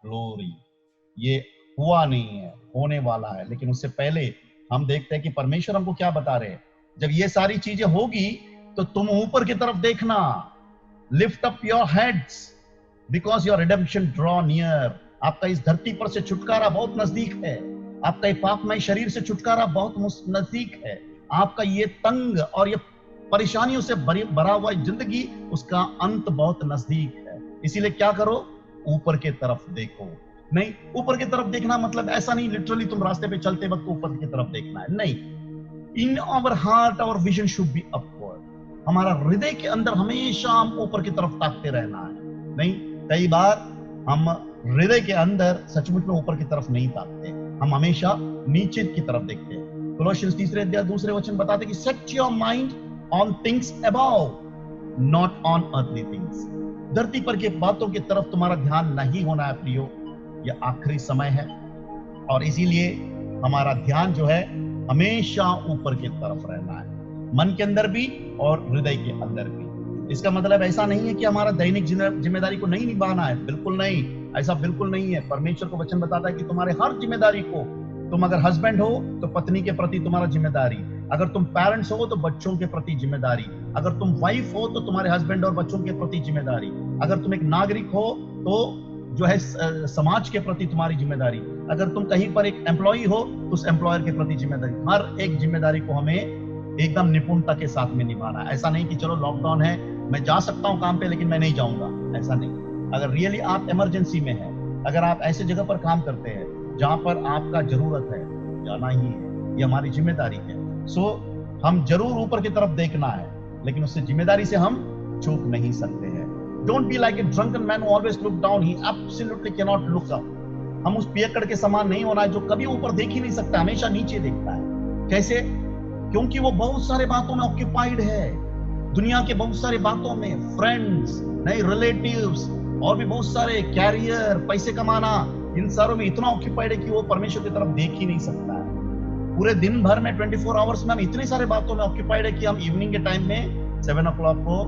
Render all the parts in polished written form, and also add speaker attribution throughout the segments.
Speaker 1: Glory. ये हुआ नहीं है, होने वाला है, लेकिन उससे पहले हम देखते हैं कि परमेश्वर हमको क्या बता रहे हैं। जब ये सारी चीजें होगी तो तुम ऊपर की तरफ देखना, lift up your heads because your redemption draw near. आपका इस धरती पर से छुटकारा बहुत नजदीक है, आपका ये पापमय शरीर से छुटकारा बहुत नजदीक है, आपका ये तंग और ये परेशानियों से भरा हुआ जिंदगी, उसका अंत बहुत नजदीक है। इसीलिए क्या करो, ऊपर के तरफ देखो। नहीं, ऊपर की तरफ देखना मतलब ऐसा नहीं लिटरली तुम रास्ते पे चलते वक्त ऊपर की तरफ देखना है, नहीं। In our heart our vision should be upward. हमारा हृदय के अंदर हमेशा हम ऊपर की तरफ ताकते रहना है। नहीं, कई बार हम हृदय के अंदर सचमुच में ऊपर की तरफ नहीं ताकते, हम हमेशा नीचे की तरफ देखते हैं। कोलोसियंस 3 अध्याय 2 वचन बताते कि set your mind on things above, not on earthly things. धरती पर की बातों की तरफ तुम्हारा ध्यान नहीं होना है प्रियो, यह आखिरी समय है और इसीलिए हमारा ध्यान जो है हमेशा ऊपर की तरफ रहना है, मन के अंदर भी और हृदय के अंदर भी। इसका मतलब ऐसा नहीं है कि हमारा दैनिक जिम्मेदारी को नहीं निभाना है, बिल्कुल नहीं, ऐसा बिल्कुल नहीं है। परमेश्वर को वचन बताता है कि तुम्हारे हर जिम्मेदारी को, तुम अगर हस्बैंड हो तो पत्नी के प्रति तुम्हारा जिम्मेदारी, अगर तुम पेरेंट्स हो तो बच्चों के प्रति जिम्मेदारी, अगर तुम वाइफ हो तो तुम्हारे हस्बैंड और बच्चों के प्रति जिम्मेदारी, अगर तुम एक नागरिक हो तो जो है समाज के प्रति तुम्हारी जिम्मेदारी, अगर तुम कहीं पर एक एम्प्लॉई हो तो उस एम्प्लॉयर के प्रति जिम्मेदारी। हर एक जिम्मेदारी को हमें एकदम निपुणता के साथ में निभाना है। ऐसा नहीं कि चलो लॉकडाउन है, मैं जा सकता हूं काम पे लेकिन मैं नहीं जाऊंगा, ऐसा नहीं। अगर रियली आप इमरजेंसी में है, अगर आप ऐसे जगह पर काम करते हैं जहां पर आपका जरूरत है, जाना ही है, ये हमारी जिम्मेदारी है। सो हम जरूर ऊपर की तरफ देखना है, लेकिन उससे जिम्मेदारी से हम चूक नहीं सकते हैं। Don't be like a drunken man who always look down. He absolutely cannot look up. हम उस पियक्कड़ के समान नहीं होना है जो कभी ऊपर देख ही नहीं सकता, हमेशा नीचे देखता है। कैसे? क्योंकि वो बहुत सारे बातों में ऑक्यूपाइड है, दुनिया के बहुत सारे बातों में, फ्रेंड्स, नए रिलेटिव्स और भी बहुत सारे, कैरियर, पैसे कमाना, इन सारों में इतना ऑक्यूपाइड है कि वो परमेश्वर की तरफ देख ही नहीं सकता है। पूरे दिन भर में 24 आवर्स में हम इतनी सारे बातों में ऑक्यूपाइड है कि हम इवनिंग के टाइम में 7 o'clock को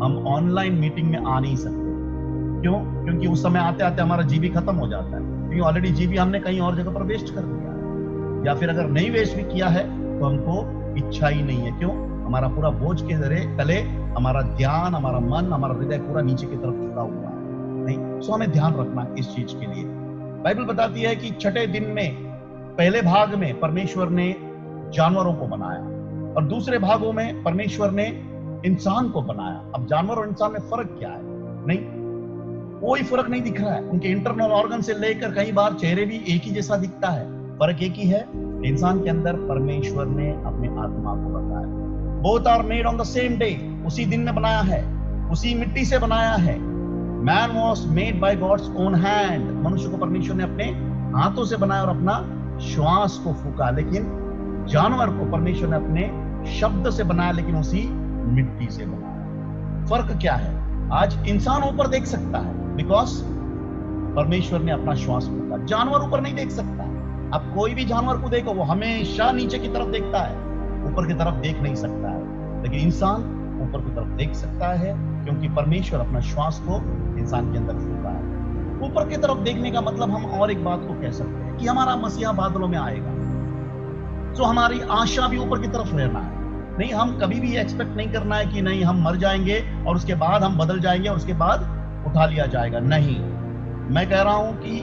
Speaker 1: हम ऑनलाइन मीटिंग में आ नहीं सकते। क्यों? क्योंकि उस समय आते आते हमारा जीबी खत्म हो जाता है, क्योंकि ऑलरेडी जीबी हमने कहीं और जगह पर वेस्ट कर दिया है, या फिर अगर नहीं वेस्ट भी किया है तो हमको इच्छा ही नहीं है। क्यों? हमारा पूरा बोझ के तले हमारा ध्यान, हमारा मन, हमारा हृदय पूरा नीचे की तरफ झुका हुआ है। नहीं, सो हमें ध्यान रखना इस चीज के लिए। बाइबल बताती है कि छठे दिन में पहले भाग में परमेश्वर ने जानवरों को बनाया और दूसरे भागों में परमेश्वर ने इंसान को बनाया। अब जानवर और इंसान में फर्क क्या है? नहीं, कोई फर्क नहीं दिख रहा है। उनके इंटरनल ऑर्गन से लेकर कई बार चेहरे भी एक ही जैसा दिखता है, फर्क एक ही है, इंसान के अंदर परमेश्वर ने अपने आत्मा को रखा है। Both are made on the same day, उसी दिन में बनाया है, उसी मिट्टी से बनाया है। Man was made by God's own hand, मनुष्य को परमेश्वर ने अपने हाथों से बनाया और अपना श्वास को फूका। लेकिन जानवर को परमेश्वर ने अपने शब्द से बनाया, लेकिन उसी मिट्टी से बनाया। फर्क क्या है? आज इंसान ऊपर देख सकता है बिकॉज परमेश्वर ने अपना श्वास फूका, जानवर ऊपर नहीं देख सकता। अब कोई भी जानवर को देखो, वो हमेशा नीचे की तरफ देखता है, ऊपर की तरफ देख नहीं सकता है। लेकिन इंसान ऊपर की तरफ देख सकता है क्योंकि परमेश्वर अपना श्वास को इंसान के अंदर फूका है। ऊपर की तरफ देखने का मतलब हम और एक बात को कह सकते हैं कि हमारा मसीहा बादलों में आएगा, तो हमारी आशा भी ऊपर की तरफ रहना है। नहीं, हम कभी भी एक्सपेक्ट नहीं करना है कि नहीं हम मर जाएंगे और उसके बाद हम बदल जाएंगे और उसके बाद उठा लिया जाएगा। नहीं, मैं कह रहा हूं कि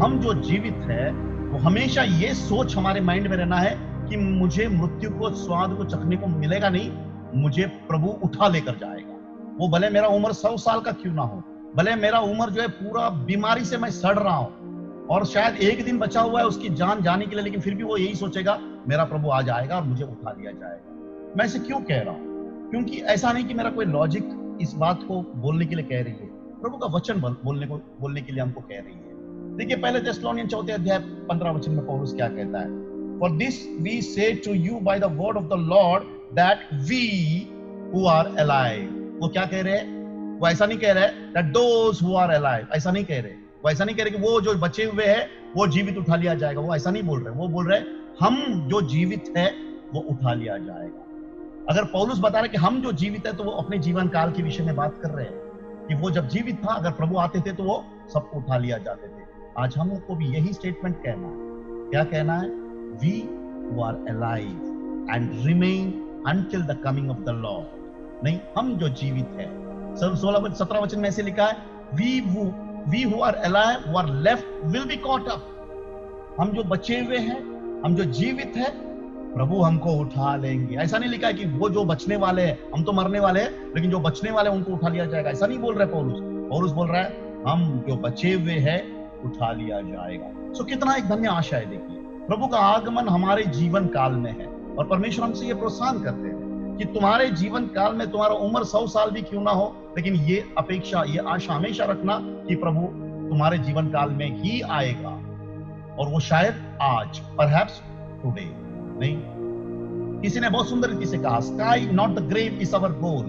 Speaker 1: हम जो जीवित है वो हमेशा ये सोच हमारे माइंड में रहना है कि मुझे मृत्यु को स्वाद को चखने को मिलेगा नहीं, मुझे प्रभु उठा लेकर जाएगा। वो भले मेरा उम्र 100 साल का क्यों ना हो, भले मेरा उम्र जो है पूरा बीमारी से मैं सड़ रहा हूं और शायद एक दिन बचा हुआ है उसकी जान जाने के लिए, लेकिन फिर भी वो यही सोचेगा मेरा प्रभु आ जाएगा और मुझे उठा लिया जाएगा। मैं इसे क्यों कह रहा हूं? क्योंकि ऐसा नहीं कि मेरा कोई लॉजिक इस बात को बोलने के लिए कह रही है, प्रभु का वचन बोलने के लिए हमको कह रही है। देखिए पहले थेस्सलोनियन 4 अध्याय 15 वचन में पौलुस क्या कहता है? For this we say to you by the word of the Lord that we who are alive. वो क्या कह रहे हैं? वो ऐसा नहीं कह रहे that those who are alive, ऐसा नहीं कह रहे। वो ऐसा नहीं कह रहे कि वो जो बचे हुए हैं वो जीवित उठा लिया जाएगा, वो ऐसा नहीं बोल रहे। वो बोल रहे हम जो जीवित है वो उठा लिया जाएगा। अगर पौलुस बता रहे कि हम जो जीवित है तो वो अपने जीवन काल के विषय में बात कर रहे हैं कि वो जब जीवित था, अगर प्रभु आते थे तो वो सबको उठा लिया जाते थे। आज हमको भी यही स्टेटमेंट कहना है। क्या कहना है? We who are alive and remain until the coming of the Lord. नहीं, हम जो जीवित है, 17 वचन में ऐसे लिखा है, we who are alive who are left will be caught up. हम जो बचे हुए हैं, हम जो जीवित है, प्रभु हमको उठा लेंगे। ऐसा नहीं लिखा है कि वो जो बचने वाले हैं, हम तो मरने वाले हैं, लेकिन जो बचने वाले हैं उनको उठा लिया जाएगा। ऐसा नहीं बोल रहे पौलुस। पौलुस बोल रहा है हम जो बचे हुए हैं उठा लिया जाएगा। सो कितना एक धन्य आशा है। देखिए, प्रभु का आगमन हमारे जीवन काल में है और परमेश्वर हमसे ये प्रोत्साहन करते हैं कि तुम्हारे जीवन काल में तुम्हारा उम्र 100 साल भी क्यों ना हो, लेकिन ये अपेक्षा, ये आशा हमेशा रखना कि प्रभु तुम्हारे जीवन काल में ही आएगा, और वो शायद आज, परहैप्स टुडे। नहीं, किसी ने बहुत सुंदर रीति से कहा, sky not the grave is our goal.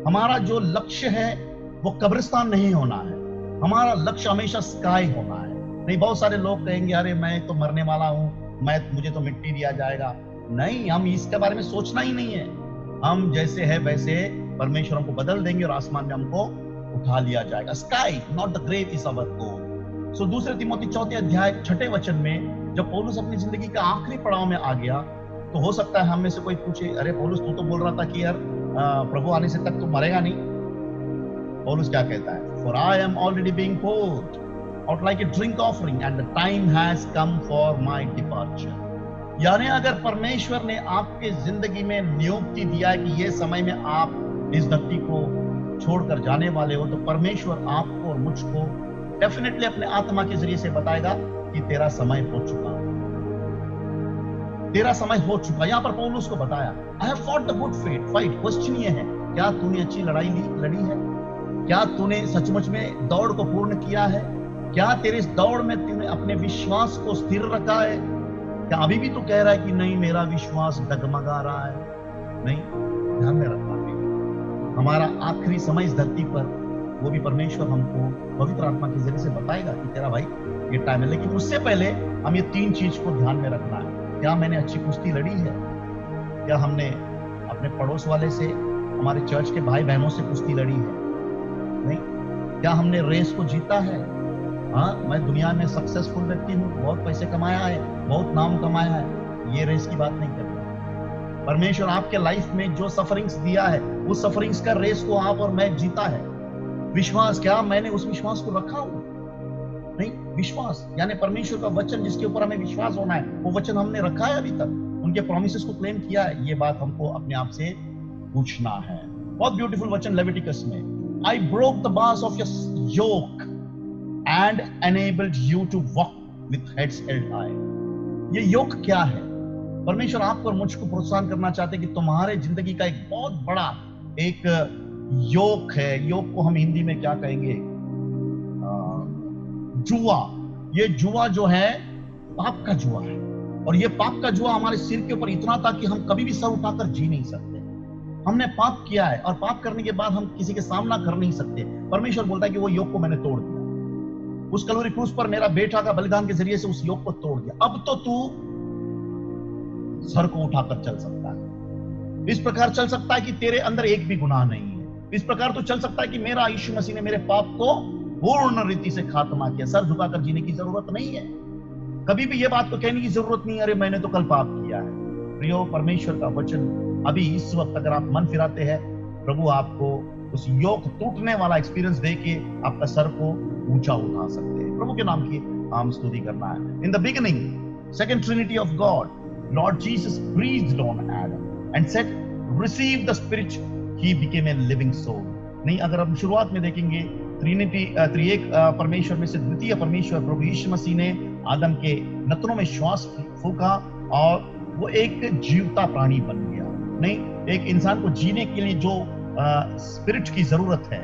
Speaker 1: हमारा जो लक्ष्य है वो कब्रिस्तान नहीं होना है, हमारा लक्ष्य हमेशा स्काई होना है। नहीं, बहुत सारे लोग कहेंगे अरे मैं तो मरने वाला हूं, मुझे तो मिट्टी दिया जाएगा। नहीं, हम इसके बारे में सोचना ही नहीं है। हम जैसे है वैसे परमेश्वर हमको बदल देंगे और आसमान में हमको उठा लिया जाएगा। Sky not the grave is our goal. So 2 Timothy 4 अध्याय 6 वचन में जब पौलुस अपनी जिंदगी का आखिरी पड़ाव में आ गया, तो हो सकता है हम में से कोई पूछे, अरे पौलुस तू तो बोल रहा था कि यार प्रभु आने से तक तू मरेगा नहीं। पौलुस क्या कहता है? For I am already being poured out like a drink offering and the time has come for my departure। यानी अगर परमेश्वर ने आपके जिंदगी में नियुक्ति दिया है कि ये समय में आप इस धरती को छोड़कर जाने वाले हो, तो परमेश्वर आपको और मुझको डेफिनेटली अपने आत्मा के जरिए से बताएगा कि तेरा समय हो चुका है, तेरा समय हो चुका। यहां पर पौलुस को बताया, I have fought the good fight। Question ये है, क्या तूने अच्छी लड़ाई लड़ी है? क्या तूने सचमुच में दौड़ को पूर्ण किया है? क्या तेरे इस दौड़ में तूने अपने विश्वास को स्थिर रखा है? क्या अभी भी तू कह रहा है कि नहीं मेरा विश्वास डगमगा रहा है? नहीं, ध्यान में रखना है, हमारा आखिरी समय इस धरती पर, वो भी परमेश्वर हमको पवित्र आत्मा के जरिए से बताएगा कि तेरा भाई ये टाइम है। लेकिन उससे पहले हम ये 3 चीज को ध्यान में रखना है। क्या मैंने अच्छी कुश्ती लड़ी है? क्या हमने अपने पड़ोस वाले से, हमारे चर्च के भाई बहनों से कुश्ती लड़ी है? नहीं। क्या हमने रेस को जीता है? हाँ, मैं दुनिया में सक्सेसफुल व्यक्ति हूँ, बहुत पैसे कमाया है, बहुत नाम कमाया है, ये रेस की बात नहीं कर रहा। परमेश्वर आपके लाइफ में जो सफरिंग्स दिया है, उस सफरिंग्स का रेस को आप और मैं जीता है। विश्वास, क्या मैंने उस विश्वास को रखा हूँ? नहीं, विश्वास यानी परमेश्वर का वचन जिसके ऊपर हमें विश्वास होना है, वो वचन हमने रखा है अभी तक, उनके प्रोमिसेस को क्लेम किया है? ये बात हमको अपने आप से पूछना है। बहुत ब्यूटीफुल वचन लेविटिकस में, I broke the bars of your yoke and enabled you to walk with heads held high। ये योक क्या है? परमेश्वर आपको और मुझको प्रोत्साहन करना चाहते हैं कि तुम्हारे जिंदगी का एक बहुत बड़ा एक योक है। योक को हम हिंदी में क्या कहेंगे? जुआ। ये जुआ जो है पाप का जुआ है, और ये पाप का जुआ हमारे सिर के ऊपर इतना था कि हम कभी भी सर उठाकर जी नहीं सकते। हमने पाप किया है और पाप करने के बाद हम किसी के सामना कर नहीं सकते। परमेश्वर बोलता है कि वो योग को मैंने तोड़ दिया, उस कलवरी क्रूस पर मेरा बेटा का बलिदान के जरिए से उस योग को तोड़ दिया। अब तो तू सर को उठाकर चल सकता है, इस प्रकार चल सकता है कि तेरे अंदर एक भी गुनाह नहीं है। इस प्रकार तो चल सकता है कि मेरा यीशु मसीह ने मेरे पाप को पूर्ण रीति से खात्मा किया। सर झुकाकर जीने की जरूरत नहीं है, कभी भी ये बात को कहने की जरूरत नहीं है अरे मैंने तो कल पाप किया है। प्रियो, परमेश्वर का वचन अभी इस वक्त अगर आप मन फिराते हैं, प्रभु आपको उस योग टूटने वाला एक्सपीरियंस देके आपका सर को ऊंचा उठा सकते हैं। प्रभु के नाम की हम स्तुति करना है। In the beginning, second Trinity of God, Lord Jesus breathed on Adam and said receive the spirit, he became a living soul. नहीं, अगर हम शुरुआत में देखेंगे त्रिनिटी, त्रिएक परमेश्वर में से द्वितीय परमेश्वर प्रभु यीशु मसीह ने आदम के नथनों में श्वास फूका और वो एक जीवता प्राणी बन गया। नहीं, एक इंसान को जीने के लिए जो स्पिरिट की जरूरत है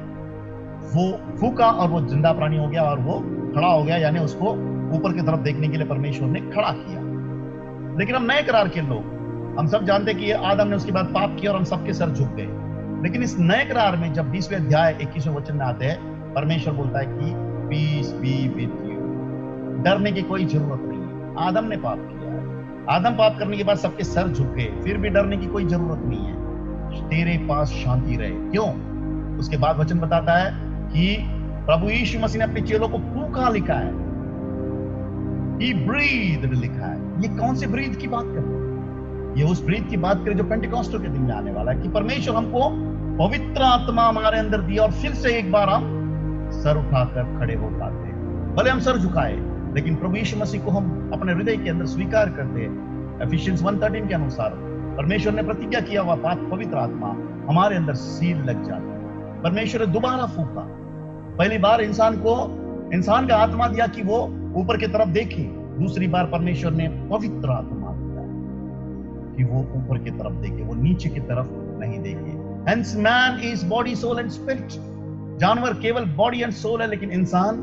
Speaker 1: वो फूका और वो जिंदा प्राणी हो गया और वो खड़ा हो गया, यानी उसको ऊपर की तरफ देखने के लिए परमेश्वर ने खड़ा किया। लेकिन हम नए करार के लोग, हम सब जानते हैं कि आदम ने उसके बाद पाप किया और हम सबके सर झुक गए। लेकिन इस नए करार में जब 20वें अध्याय 21वें वचन में आते हैं, परमेश्वर बोलता है कि पीस बी विद यू, डरने की कोई जरूरत नहीं है। आदम ने पाप किया है, आदम पाप करने के बाद सबके सर झुके, फिर भी डरने की कोई जरूरत नहीं है। तेरे पास शांति रहे। क्यों? उसके बाद वचन बताता है कि प्रभु यीशु मसीह ने अपने चेलों को फूंका लिखा है, He breathed लिखा है। ये कौन से ब्रीथ की बात कर रहे हैं? ये उस ब्रीथ की बात करें जो पेंटिकॉस्टल के दिन में आने वाला है, कि परमेश्वर हमको पवित्र आत्मा हमारे अंदर दिया और फिर से एक बार हम सर उठाकर खड़े हो पाते हैं। भले हम सर झुकाए, लेकिन प्रभु यीशु मसीह को हम अपने हृदय के अंदर स्वीकार करते हैं। एफिशिएंस 1:13 के अनुसार परमेश्वर ने प्रतिज्ञा किया हुआ पवित्र आत्मा हमारे अंदर सील लग जाती है। परमेश्वर ने दोबारा फूंका। पहली बार इंसान का आत्मा दिया कि वो ऊपर की तरफ देखे, दूसरी बार परमेश्वर ने पवित्र आत्मा दिया कि वो ऊपर की तरफ देखे, वो नीचे की तरफ नहीं देखे। Hence man is body, soul and spirit। जानवर केवल बॉडी एंड सोल है, लेकिन इंसान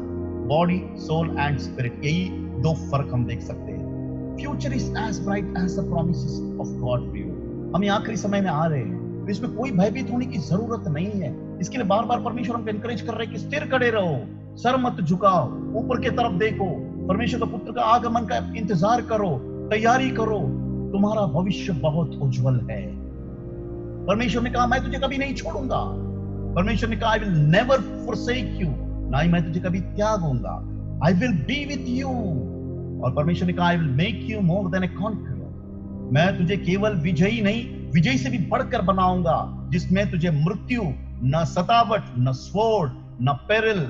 Speaker 1: बॉडी, सोल एंड स्पिरिट। यही दो फर्क हम देख सकते हैं। Future is as bright as the promises of God for you. हम आखिरी समय में आ रहे हैं, तो इसमें कोई भयभीत होने की जरूरत नहीं है। इसके लिए बार बार परमेश्वर हमको एनकरेज कर रहे हैं कि स्थिर खड़े रहो, सर मत झुकाओ, ऊपर की तरफ देखो, परमेश्वर का पुत्र का आगमन का इंतजार करो, तैयारी करो, तुम्हारा भविष्य बहुत उज्जवल है। परमेश्वर ने कहा मैं तुझे कभी नहीं छोड़ूंगा। परमेश्वर ने कहा I will never forsake you, ना ही मैं तुझे कभी त्यागूंगा। I will be with you. और परमेश्वर ने कहा I will make you more than a conqueror. मैं तुझे केवल विजयी नहीं, विजयी से भी बढ़कर बनाऊंगा, जिसमें तुझे मृत्यु, न सतावट, न स्वॉर्ड, न पेरिल,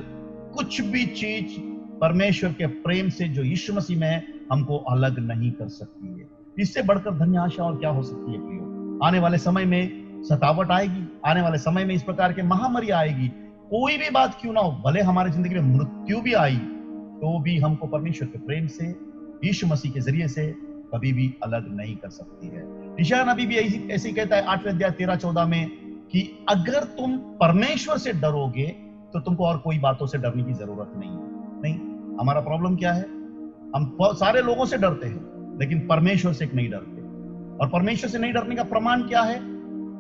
Speaker 1: कुछ भी चीज परमेश्वर के प्रेम से जो यीशु मसीह में हमको अलग नहीं कर सकती है। इससे बढ़कर धन्य आशा और क्या हो सकती है प्रियो? आने वाले समय में सतावट आएगी, आने वाले समय में इस प्रकार के महामारी आएगी। कोई भी बात क्यों ना हो, भले हमारी जिंदगी में मृत्यु भी आई, तो भी हमको परमेश्वर के प्रेम से, यीशु मसीह के जरिए से कभी भी अलग नहीं कर सकती है। यशायाह नबी भी ऐसे ही कहता है 8वें अध्याय 13-14 में कि अगर तुम परमेश्वर से डरोगे तो तुमको और कोई बातों से डरने की जरूरत नहीं है। नहीं, हमारा प्रॉब्लम क्या है? हम सारे लोगों से डरते हैं, लेकिन परमेश्वर से नहीं डरते। और परमेश्वर से नहीं डरने का प्रमाण क्या है?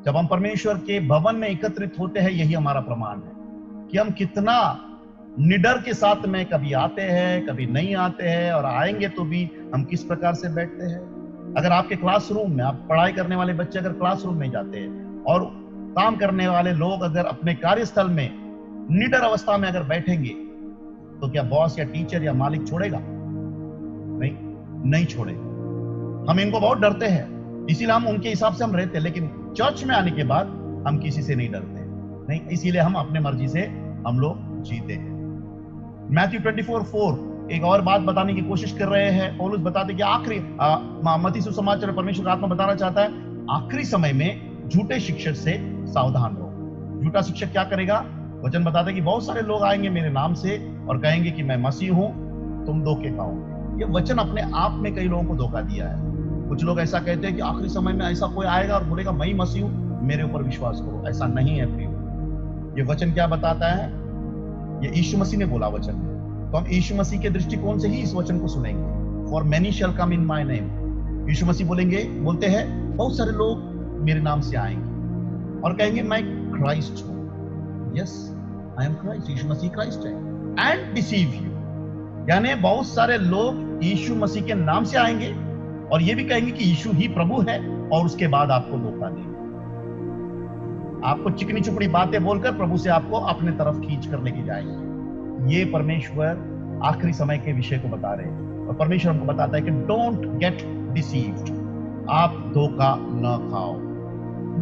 Speaker 1: जब हम परमेश्वर के भवन में एकत्रित होते हैं, यही हमारा प्रमाण है कि हम कितना निडर के साथ में कभी आते हैं, कभी नहीं आते हैं, और आएंगे तो भी हम किस प्रकार से बैठते हैं। अगर आपके क्लासरूम में, आप पढ़ाई करने वाले बच्चे अगर क्लासरूम में जाते हैं, और काम करने वाले लोग अगर अपने कार्यस्थल में निडर अवस्था में अगर बैठेंगे, तो क्या बॉस या टीचर या मालिक छोड़ेगा? नहीं छोड़ेगा। हम इनको बहुत डरते हैं, इसीलिए हम उनके हिसाब से हम रहते हैं, लेकिन चर्च में आने के बाद हम किसी से नहीं डरते नहीं, इसीलिए हम अपने मर्जी से हम लोग जीते हैं। मैथ्यू 24:4 एक और बात बताने की कोशिश कर रहे हैं। पौलुस बताते कि आखिरी मत्ती सुसमाचार में परमेश्वर का आत्मा बताना चाहता है, आखिरी समय में झूठे शिक्षक से सावधान रहो। झूठा शिक्षक क्या करेगा? वचन बताते कि बहुत सारे लोग आएंगे मेरे नाम से और कहेंगे कि मैं मसीह हूं, तुम धोखे खाओगे। ये वचन अपने आप में कई लोगों को धोखा दिया है। कुछ लोग ऐसा कहते हैं कि आखिरी समय में ऐसा कोई आएगा और बोलेगा मैं ही मसीह हूं, मेरे ऊपर विश्वास करो। ऐसा नहीं है प्रियो। ये वचन क्या बताता है? ये यीशु मसीह ने बोला वचन है, तो हम यीशु मसीह के दृष्टिकोण से ही इस वचन को सुनेंगे। For many shall come in my name. यीशु मसीह बोलते हैं बहुत सारे लोग मेरे नाम से आएंगे और कहेंगे मैं क्राइस्ट हूं। Yes, I am Christ. यीशु मसीह क्राइस्ट है। एंड डिसीव यू, यानी बहुत सारे लोग यीशु मसीह के नाम से आएंगे और ये भी कहेंगे कि यीशु ही प्रभु है, और उसके बाद आपको धोखा देंगे, आपको चिकनी चुपड़ी बातें बोलकर प्रभु से आपको अपने तरफ खींच कर लेके जाएंगे। ये परमेश्वर आखिरी समय के विषय को बता रहे हैं, और परमेश्वर हमको बताता है कि डोंट गेट डिसीव्ड, आप धोखा न खाओ।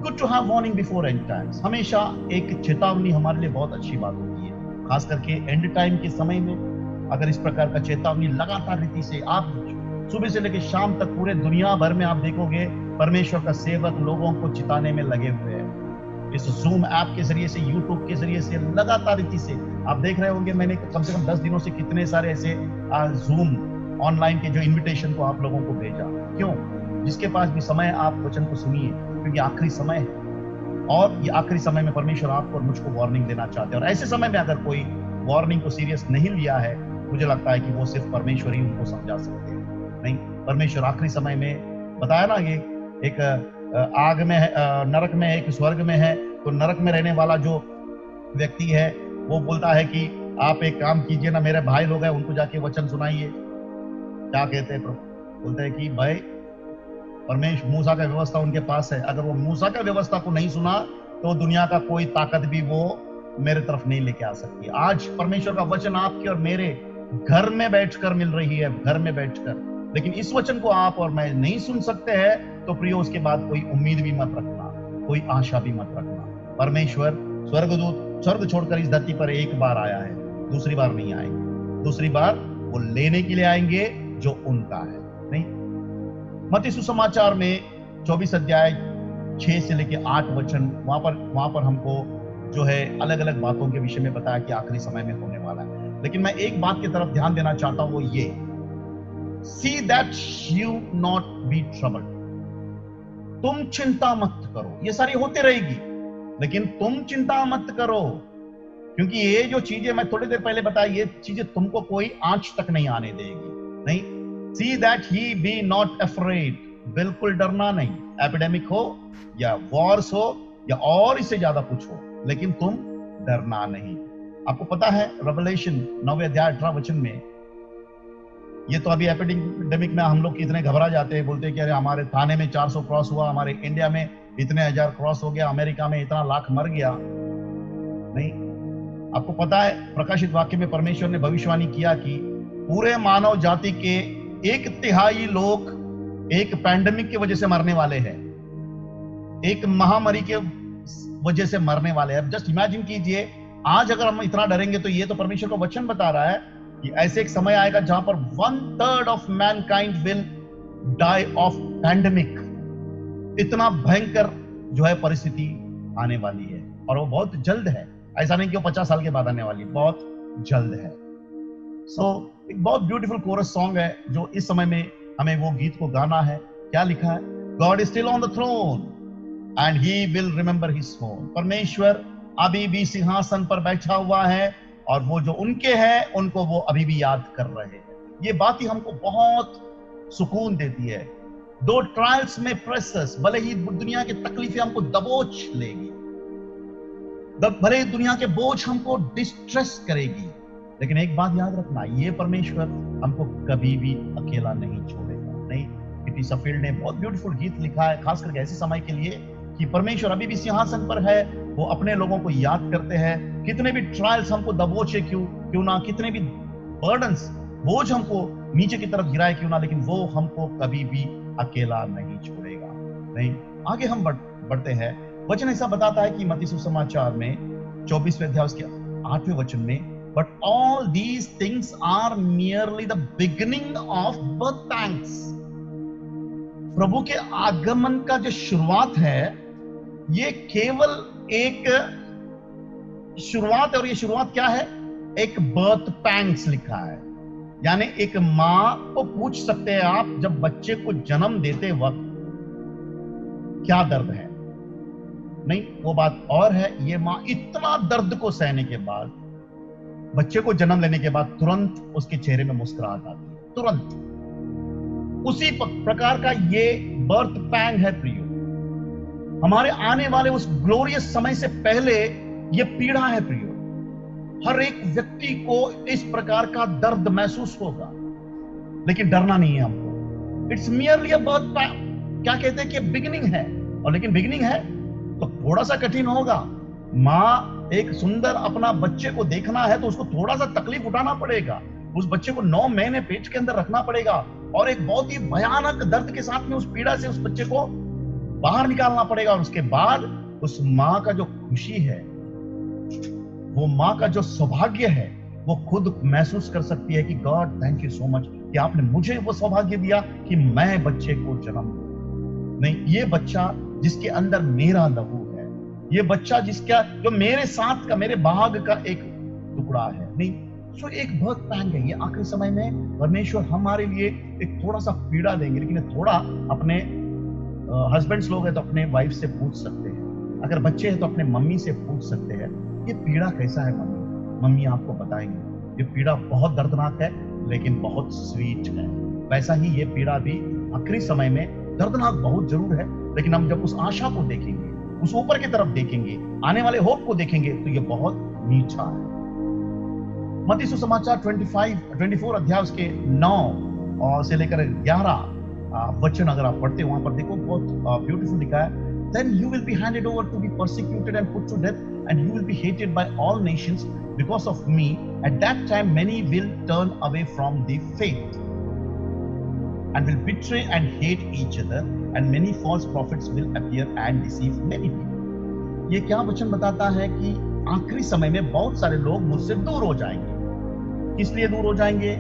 Speaker 1: Good to have warning before end times. हमेशा एक चेतावनी हमारे लिए बहुत अच्छी बात होती है, खास करके एंड टाइम के समय में। अगर इस प्रकार का चेतावनी लगातार रीति से आप सुबह से लेकर शाम तक पूरे दुनिया भर में आप देखोगे, परमेश्वर का सेवक लोगों को चिताने में लगे हुए हैं। इस जूम ऐप के जरिए से, यूट्यूब के जरिए से लगातार रीति से आप देख रहे होंगे। मैंने कम से कम 10 दिनों से कितने सारे ऐसे जूम ऑनलाइन के जो इन्विटेशन को आप लोगों को भेजा। क्यों? जिसके पास भी समय आप वचन को सुनिए, क्योंकि आखिरी समय है, और ये आखिरी समय में परमेश्वर आपको और मुझको वार्निंग देना चाहते हैं। और ऐसे समय में अगर कोई वार्निंग को सीरियस नहीं लिया है, मुझे लगता है कि वो सिर्फ परमेश्वर ही उनको समझा सकते हैं। नहीं, परमेश्वर आखिरी समय में बताया ना, ये एक आग में है, नरक में है, एक स्वर्ग में है। तो नरक में रहने वाला जो व्यक्ति है वो बोलता है कि आप एक काम कीजिए ना, मेरे भाई लोग हैं उनको जाके वचन सुनाइए। क्या कहते हैं प्रभु? बोलते हैं कि भाई परमेश्वर मूसा का व्यवस्था उनके पास है, अगर वो मूसा का व्यवस्था को नहीं सुना तो दुनिया का कोई ताकत भी वो मेरे तरफ नहीं लेके आ सकती। आज परमेश्वर का वचन आपके और मेरे घर में बैठकर मिल रही है, घर में बैठकर, लेकिन इस वचन को आप और मैं नहीं सुन सकते हैं, तो प्रियो उसके बाद कोई उम्मीद भी मत रखना, कोई आशा भी मत रखना। परमेश्वर स्वर्गदूत स्वर्ग छोड़कर इस धरती पर एक बार आया है, दूसरी बार नहीं आएंगे। दूसरी बार वो लेने के लिए आएंगे जो उनका है। नहीं, मत्ती सुसमाचार में 24 अध्याय 6 से लेके 8 वचन, वहां पर हमको जो है अलग अलग बातों के विषय में बताया कि आखिरी समय में होने वाला है। लेकिन मैं एक बात की तरफ ध्यान देना चाहता हूं, वो ये, see that you not be troubled। तुम चिंता मत करो, ये सारी होते रहेगी, लेकिन तुम चिंता मत करो, क्योंकि ये जो चीजें मैं थोड़ी देर पहले बताई, ये चीजें तुमको कोई आंच तक नहीं आने देगी। नहीं, see that he be not afraid, बिल्कुल डरना नहीं। एपिडेमिक हो या वॉर्स हो या और इससे ज्यादा कुछ हो, लेकिन तुम डरना नहीं। आपको पता है रेवलेशन 9वें अध्याय 18 वचन में, ये तो अभी एपिडेमिक में हम लोग इतने घबरा जाते हैं, बोलते हैं कि अरे हमारे थाने में 400 क्रॉस हुआ, हमारे इंडिया में इतने हजार क्रॉस हो गया, अमेरिका में इतना लाख मर गया। नहीं, आपको पता है प्रकाशित वाक्य में परमेश्वर ने भविष्यवाणी किया कि पूरे मानव जाति के 1/3 लोग एक पैंडेमिक की वजह से मरने वाले हैं, एक महामारी के वजह से मरने वाले हैं। जस्ट इमेजिन कीजिए, आज अगर हम इतना डरेंगे, तो ये तो परमेश्वर का वचन बता रहा है कि ऐसे एक समय आएगा जहां पर 1/3 of mankind will die of pandemic. इतना भयंकर जो है परिस्थिति आने वाली है, और वो बहुत जल्द है। ऐसा नहीं कि वो 50 साल के बाद आने वाली, बहुत जल्द है। एक बहुत ब्यूटीफुल कोरस सॉन्ग है जो इस समय में हमें वो गीत को गाना है। क्या लिखा है? God is still on the throne and he will remember his own. परमेश्वर अभी भी सिंहासन पर बैठा हुआ है, और वो जो उनके हैं उनको वो अभी भी याद कर रहे हैं। ये बात ही हमको बहुत सुकून देती है। दो ट्रायल्स में प्रेसेस, भले ही दुनिया की तकलीफें हमको दबोच लेगी, भले ही दुनिया के बोझ हमको डिस्ट्रेस करेगी, लेकिन एक बात याद रखना, ये परमेश्वर हमको कभी भी अकेला नहीं छोड़ेगा। नहीं, पीटी सफील्ड ने बहुत ब्यूटीफुल गीत लिखा है, खास करके ऐसे समय के लिए, कि परमेश्वर अभी भी सिंहासन पर है, वो अपने लोगों को याद करते हैं। कितने भी ट्रायल्स हमको दबोचे क्यों ना, कितने भी बर्डन्स, बोझ हमको नीचे की तरफ गिराए क्यों ना, लेकिन वो हमको कभी भी अकेला नहीं छोड़ेगा। नहीं, आगे हम बढ़ते हैं। वचन ऐसा बताता है कि मत्ती सुसमाचार में 24वें अध्याय उसके 8वें वचन में, but all these things are merely the beginning of birth pangs. प्रभु के आगमन का जो शुरुआत है, ये केवल एक शुरुआत है। और ये शुरुआत क्या है? एक बर्थ पैंग्स लिखा है, यानी एक मां को पूछ सकते हैं आप, जब बच्चे को जन्म देते वक्त क्या दर्द है। नहीं, वो बात और है। ये मां इतना दर्द को सहने के बाद, बच्चे को जन्म लेने के बाद, तुरंत उसके चेहरे में मुस्कुराहट आती है, तुरंत। उसी प्रकार का ये बर्थ पैंग है प्रियो। हमारे आने वाले उस ग्लोरियस समय से पहले ये पीड़ा है प्रियो। हर एक व्यक्ति को इस प्रकार का दर्द महसूस होगा, लेकिन डरना नहीं है हमको। इट्स मियरली अ बर्थ पैंग। क्या कहते हैं कि बिगिनिंग है, और लेकिन बिगिनिंग है तो थोड़ा सा कठिन होगा। मां एक सुंदर अपना बच्चे को देखना है तो उसको थोड़ा सा तकलीफ उठाना पड़ेगा। उस बच्चे को 9 महीने पेट के अंदर रखना पड़ेगा, और एक बहुत ही भयानक दर्द के साथ में उस पीड़ा से उस बच्चे को बाहर निकालना पड़ेगा। और उसके बाद उस मां का जो खुशी है, वो मां का जो सौभाग्य है, वो खुद महसूस कर सकती है कि God thank you so much कि आपने मुझे वो सौभाग्य दिया कि मैं बच्चे को जन्म दूं। नहीं, ये बच्चा जिसके अंदर मेरा लहू है, ये बच्चा जो मेरे साथ का, मेरे भाग का एक टुकड़ा है। नहीं, सो एक बहुत पैंग है। ये आखिरी समय में परमेश्वर हमारे लिए एक थोड़ा सा पीड़ा देंगे, लेकिन थोड़ा अपने हस्बैंड्स लोग हैं तो अपने वाइफ से पूछ सकते हैं, अगर बच्चे हैं तो अपने मम्मी से पूछ सकते हैं, ये पीड़ा कैसा है मम्मी आपको बताएंगे। ये पीड़ा बहुत दर्दनाक है, लेकिन बहुत स्वीट है। वैसा ही ये पीड़ा भी आखिरी समय में दर्दनाक बहुत जरूर है, लेकिन हम जब उस आशा को देखेंगे, उस ऊपर की तरफ देखेंगे, आने वाले होप को देखेंगे, तो ये बहुत मीठा है। मत्ती सुसमाचार 24 अध्याय उसके 9 से लेकर 11 वचन अगर आप पढ़ते हो, वहां पर देखो बहुत ब्यूटीफुल लिखा है। Then you will be handed over to be persecuted and put to death, and you will be hated by all nations because of me. At that time many will turn away from the faith and will betray and hate each other, and many false prophets will appear and deceive many people. ये क्या वचन बताता है कि आखिरी समय में बहुत सारे लोग मुझसे दूर हो जाएंगे। किस लिए दूर हो जाएंगे?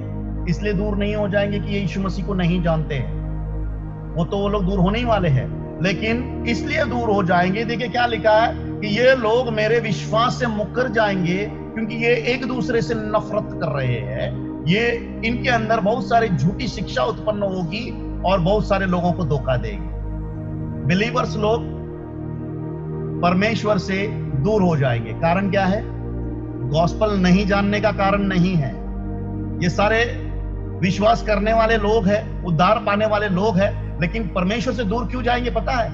Speaker 1: इसलिए दूर नहीं हो जाएंगे कि ये यीशु मसीह को नहीं जानते हैं, वो तो वो लोग दूर होने ही वाले हैं, लेकिन इसलिए दूर हो जाएंगे, देखिए क्या लिखा है कि ये लोग मेरे विश्वास से मुकर जाएंगे, क्योंकि ये एक दूसरे से नफरत कर रहे हैं। ये इनके अंदर बहुत सारी झूठी शिक्षा उत्पन्न होगी और बहुत सारे लोगों को धोखा देगी। बिलीवर्स लोग परमेश्वर से दूर हो जाएंगे। कारण क्या है? गॉस्पल नहीं जानने का कारण नहीं है। ये सारे विश्वास करने वाले लोग हैं, उद्धार पाने वाले लोग हैं, लेकिन परमेश्वर से दूर क्यों जाएंगे पता है?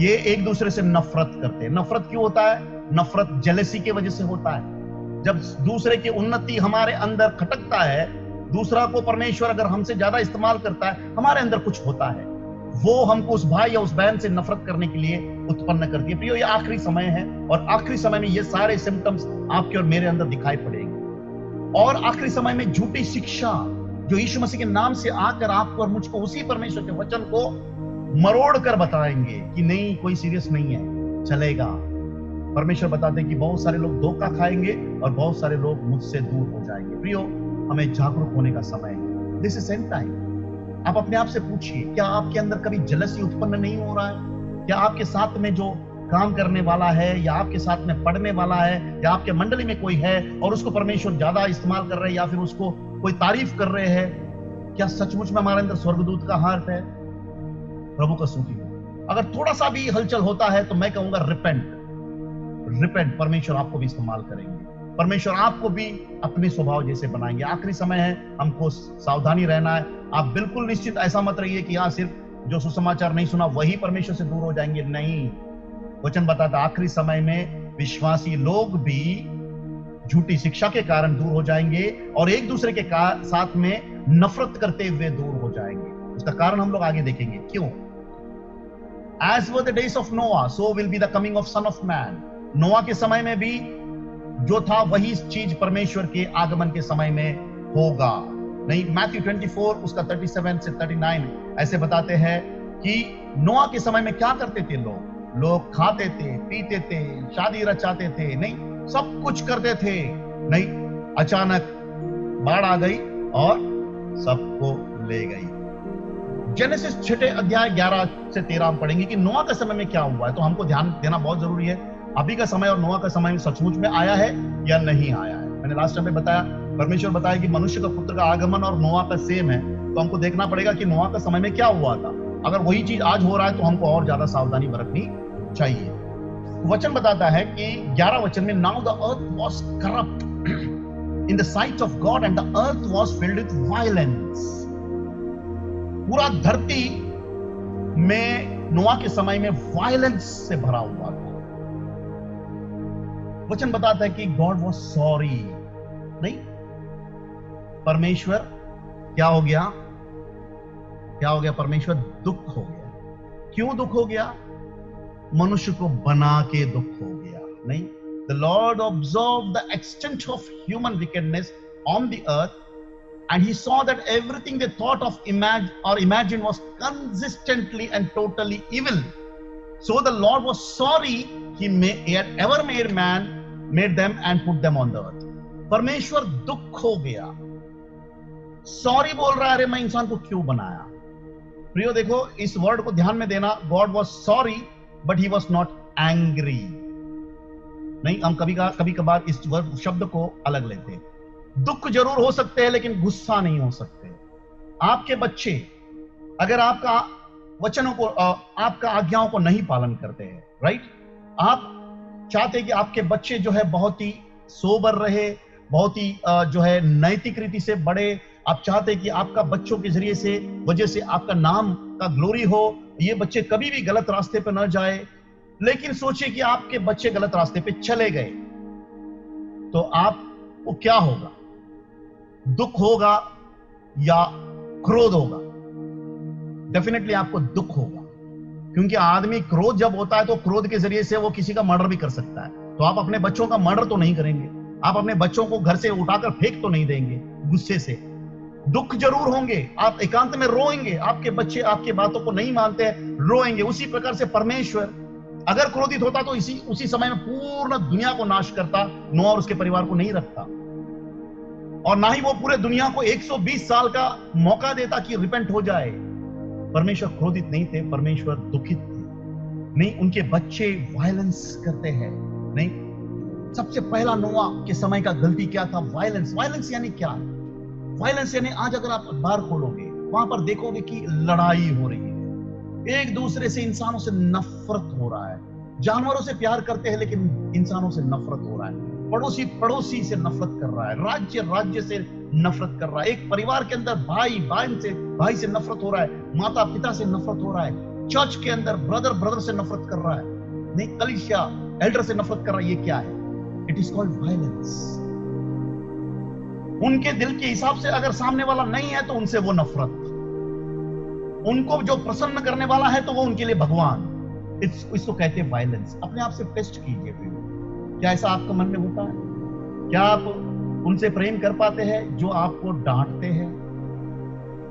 Speaker 1: ये एक दूसरे से नफरत करते हैं। नफरत क्यों होता है? नफरत जेलसी की वजह से होता है। जब दूसरे की उन्नति हमारे अंदर खटकता है, दूसरा को परमेश्वर अगर हमसे ज्यादा इस्तेमाल करता है, हमारे अंदर कुछ होता है, वो हमको उस भाई या उस बहन से नफरत करने के लिए उत्पन्न करती है। प्रियो, ये आखिरी समय है और आखिरी समय में ये सारे सिम्टम्स आपके और मेरे अंदर दिखाई पड़ेंगे। और आखिरी समय में झूठी शिक्षा जो यीशु मसीह के नाम से आकर आपको और मुझको उसी परमेश्वर के वचन को मरोड़ कर बताएंगे कि नहीं, कोई सीरियस नहीं है, चलेगा। परमेश्वर बताते हैं कि बहुत सारे लोग धोखा खाएंगे और बहुत सारे लोग मुझसे दूर हो जाएंगे। प्रियो, हमें जागरूक होने का समय है। This is and time. आप अपने आप से पूछिए, क्या आपके अंदर कभी जलसी उत्पन्न नहीं हो रहा है? क्या आपके साथ में जो काम करने वाला है या आपके साथ में पढ़ने वाला है या आपके मंडली में कोई है और उसको परमेश्वर ज्यादा इस्तेमाल कर रहे हैं या फिर उसको कोई तारीफ कर रहे हैं, क्या सचमुच में हमारे अंदर स्वर्गदूत का हार्ट है? प्रभु का स्तुति हो। अगर थोड़ा सा भी हलचल होता है तो मैं कहूंगा रिपेंट। परमेश्वर आपको भी इस्तेमाल करेंगे, परमेश्वर आपको भी अपने स्वभाव जैसे बनाएंगे। आखिरी समय है, हमको सावधानी रहना है। आप बिल्कुल निश्चित ऐसा मत रहिए कि सिर्फ जो सुसमाचार नहीं सुना वही परमेश्वर से दूर हो जाएंगे। नहीं, वचन बताता आखिरी समय में विश्वासी लोग भी झूठी शिक्षा के कारण दूर हो जाएंगे और एक दूसरे के साथ में नफरत करते हुए दूर हो जाएंगे। उसका कारण हम लोग आगे देखेंगे क्यों। As were the days of Noah, so will be the coming of Son of Man. नोआ के समय में भी जो था वही चीज परमेश्वर के आगमन के समय में होगा। नहीं, मैथ्यू 24 उसका 37 से 39 ऐसे बताते हैं कि नोआ के समय में क्या करते थे लोग खाते थे, पीते थे, शादी रचाते थे, नहीं सब कुछ करते थे। नहीं, अचानक बाढ़ आ गई और सबको ले गई। जेनेसिस 6 अध्याय 11 से 13 हम पढ़ेंगे कि नोआ के समय में क्या हुआ है। तो हमको ध्यान देना बहुत जरूरी है, अभी का समय और नोआ का समय सचमुच में आया है या नहीं आया है। मैंने लास्ट टाइम में बताया, परमेश्वर बताया कि मनुष्य का पुत्र का आगमन और नोआ का सेम है, तो हमको देखना पड़ेगा कि नोआ का समय में क्या हुआ था। अगर वही चीज आज हो रहा है तो हमको और ज्यादा सावधानी बरतनी चाहिए। वचन बताता है कि 11 वचन में, now the earth was corrupt in the site of God and the earth was filled with violence. पूरा धरती में नोआ के समय में वायलेंस से भरा हुआ था। वचन बताता है कि गॉड वाज सॉरी। नहीं, परमेश्वर क्या हो गया? परमेश्वर दुख हो गया। क्यों दुख हो गया? मनुष्य को बना के दुख हो गया। नहीं, the Lord observe the extent of human wickedness on the earth and he saw that everything they thought of imagined was consistently and totally evil. So the Lord was sorry he had ever made them and put them on the earth. परमेश्वर दुख हो गया, sorry बोल रहा है, अरे मैं इंसान को क्यों बनाया। प्रियो देखो, इस वर्ड को ध्यान में देना, God was sorry but he was not angry. नहीं, हम कभी कभार इस वर्ड शब्द को अलग लेते हैं। दुख जरूर हो सकते हैं लेकिन गुस्सा नहीं हो सकते। आपके बच्चे अगर आपका वचनों को, आपका आज्ञाओं को नहीं पालन करते हैं, राइट, आप चाहते हैं कि आपके बच्चे जो है बहुत ही सोबर रहे, बहुत ही जो है नैतिक रीति से बढ़े। आप चाहते हैं कि आपका बच्चों के जरिए से वजह से आपका नाम का ग्लोरी हो, ये बच्चे कभी भी गलत रास्ते पर न जाए। लेकिन सोचिए कि आपके बच्चे गलत रास्ते पे चले गए तो आपको क्या होगा? दुख होगा या क्रोध होगा? डेफिनेटली आपको दुख होगा, क्योंकि आदमी क्रोध जब होता है तो क्रोध के जरिए से वो किसी का मर्डर भी कर सकता है। तो आप अपने बच्चों का मर्डर तो नहीं करेंगे, आप अपने बच्चों को घर से उठाकर फेंक तो नहीं देंगे गुस्से से। दुख जरूर होंगे, आप एकांत में रोएंगे, आपके बच्चे आपकी बातों को नहीं मानते हैं, रोएंगे। उसी प्रकार से परमेश्वर अगर क्रोधित होता तो उसी समय में पूर्ण दुनिया को नाश करता, नोआ और उसके परिवार को नहीं रखता, और ना ही वो पूरे दुनिया को 120 साल का मौका देता कि रिपेंट हो जाए। परमेश्वर क्रोधित नहीं थे, परमेश्वर दुखित थे। नहीं, उनके बच्चे वायलेंस करते हैं। नहीं, सबसे पहला नोआ के समय का गलती क्या था? वायलेंस। वायलेंस यानी क्या? वायलेंस यानी आज अगर आप अखबार खोलोगे वहां पर देखोगे कि लड़ाई हो रही है, एक दूसरे से इंसानों से नफरत हो रहा है। जानवरों से प्यार करते हैं लेकिन इंसानों से नफरत हो रहा है। पड़ोसी पड़ोसी से नफरत कर रहा है, राज्य राज्य से नफरत कर रहा है, एक परिवार के अंदर भाई से नफरत हो रहा है, माता पिता से नफरत हो रहा है, चर्च के अंदर ब्रदर से नफरत कर रहा है, नहीं, कलीसिया एल्डर से नफरत कर रहा है। ये क्या है? It is called violence. उनके दिल के हिसाब से अगर सामने वाला नहीं है तो उनसे वो नफरत, उनको जो प्रसन्न करने वाला है तो वो उनके लिए भगवान। इसको कहते हैं वायलेंस। अपने आप से टेस्ट कीजिए, क्या ऐसा आपके मन में होता है? क्या आप उनसे प्रेम कर पाते हैं जो आपको डांटते हैं?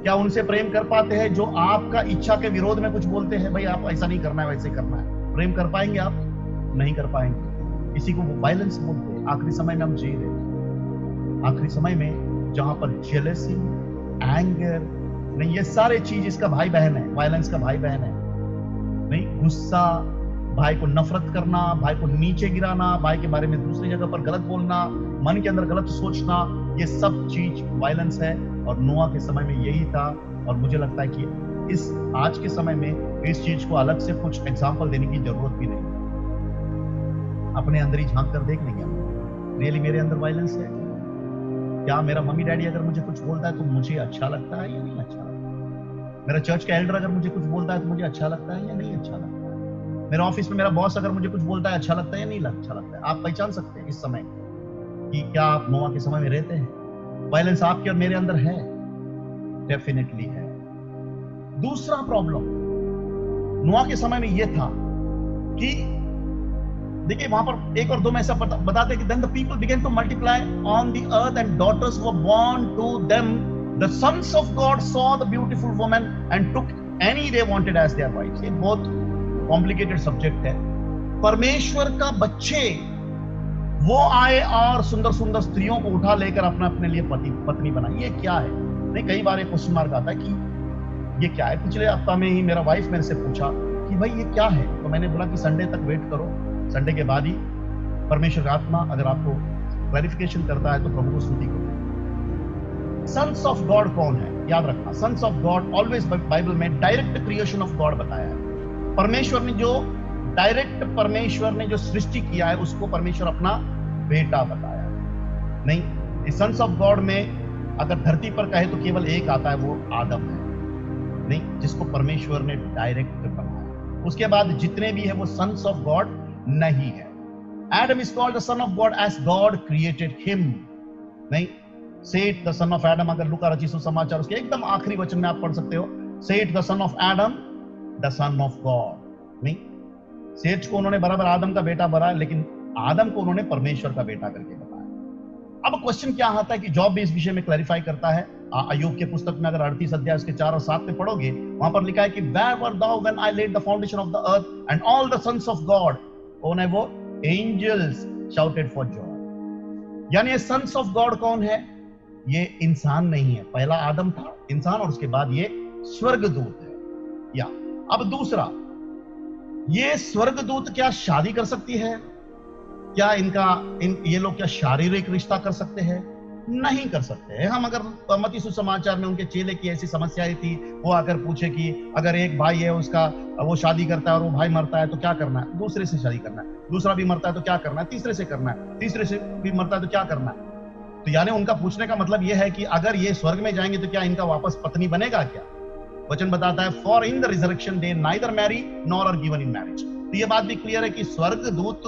Speaker 1: क्या उनसे प्रेम कर पाते हैं जो आपका इच्छा के विरोध में कुछ बोलते हैं? भाई आप ऐसा नहीं करना है, वैसे करना है। प्रेम कर पाएंगे आप? नहीं कर पाएंगे। इसी को वो वायलेंस बोलते हैं। आखिरी समय में हम जी रहे हैं, आखिरी समय में जहां पर जेलसी, एंगर, नहीं, ये सारे चीज इसका भाई बहन है, वायलेंस का भाई बहन है। नहीं, गुस्सा, भाई को नफरत करना, भाई को नीचे गिराना, भाई के बारे में दूसरी जगह पर गलत बोलना, मन के अंदर गलत सोचना, ये सब चीज वायलेंस है। और नोआ के समय में यही था। और मुझे लगता है कि इस आज के समय में इस चीज को अलग से कुछ एग्जाम्पल देने की जरूरत भी नहीं। अपने अंदर ही झांक कर देख लेंगे रियली मेरे अंदर वायलेंस है क्या? मेरा मम्मी डैडी अगर मुझे कुछ बोलता है तो मुझे अच्छा लगता है या नहीं अच्छा लगता है? मेरा चर्च का एल्डर अगर मुझे कुछ बोलता है तो मुझे अच्छा लगता है या नहीं अच्छा लगता है? मेरा ऑफिस में मेरा बॉस अगर मुझे कुछ बोलता है अच्छा लगता है या नहीं अच्छा लगता है? आप पहचान सकते हैं इस समय कि क्या आप नोआ के समय में रहते हैं? वायलेंस आपके और मेरे अंदर है, डेफिनेटली है। दूसरा प्रॉब्लम नोआ के समय में यह था कि देखिए वहां पर 1 और 2 में ऐसा बताते कि then the people began to multiply on the earth and daughters were born to them. The sons of God saw the beautiful woman and took any they wanted as their wives. ये बहुत complicated subject है। परमेश्वर का बच्चे वो आए और सुंदर सुंदर स्त्रियों को उठा लेकर अपने लिए पत्नी बनाई। ये क्या है? नहीं, कई बार एक क्वेश्चन मार्क आता है कि ये क्या है। पिछले हफ्ता में ही मेरा वाइफ मेरे से पूछा कि भाई ये क्या है, तो मैंने बोला कि संडे तक वेट करो, संडे के बाद ही परमेश्वर का आत्मा अगर आपको क्लैरिफिकेशन करता है तो प्रभु को स्तुति करो। सन्स ऑफ गॉड कौन है? याद रखना, sons of God always Bible में डायरेक्ट क्रिएशन ऑफ गॉड बताया है। परमेश्वर ने जो सृष्टि किया है उसको परमेश्वर अपना बेटा बताया है। नहीं, इस सन्स ऑफ गॉड में अगर धरती पर कहे तो केवल एक आता है, वो आदम है, नहीं, जिसको परमेश्वर ने डायरेक्ट बनाया। उसके बाद जितने भी है वो सन्स ऑफ गॉड नहीं है। Adam is called the son of God as God created him. नहीं, Seth the son of Adam, अगर लूका रचित सुसमाचार उसके एकदम आखिरी वचन में आप पढ़ सकते हो, Seth the son of Adam, the son of God. नहीं, सेठ को उन्होंने बराबर आदम का बेटा बनाया, लेकिन आदम को उन्होंने परमेश्वर का बेटा करके बताया। अब क्वेश्चन क्या आता है कि जॉब भी इस विषय में क्लैरिफाई करता है। अय्यूब के पुस्तक में अगर 38 अध्याय उसके 4 और 7 में पढ़ोगे, वहां पर लिखा है कि where were thou when I laid the foundation of the earth and all the sons of God, कौन है वो? Angels shouted for joy. यानी सन्स ऑफ गॉड कौन है? ये इंसान नहीं है। पहला आदम था इंसान और उसके बाद ये स्वर्गदूत है। या अब दूसरा, ये स्वर्गदूत क्या शादी कर सकती है? क्या ये लोग क्या शारीरिक रिश्ता कर सकते हैं? नहीं कर सकते हैं। हम अगर मत्ती सुसमाचार में उनके चेले की ऐसी समस्याएं थी, वो आकर पूछे कि अगर एक भाई है उसका, वो शादी करता है और वो भाई मरता है तो क्या करना है? दूसरे से शादी करना है। दूसरा भी मरता है तो क्या करना है? तीसरे से करना है। तीसरे से भी मरता है तो क्या करना है? तो यानी उनका पूछने का मतलब यह है कि अगर ये स्वर्ग में जाएंगे तो क्या इनका वापस पत्नी बनेगा क्या? वचन बताता है for in the resurrection they neither marry nor are given in marriage. तो ये बात भी क्लियर है कि स्वर्गदूत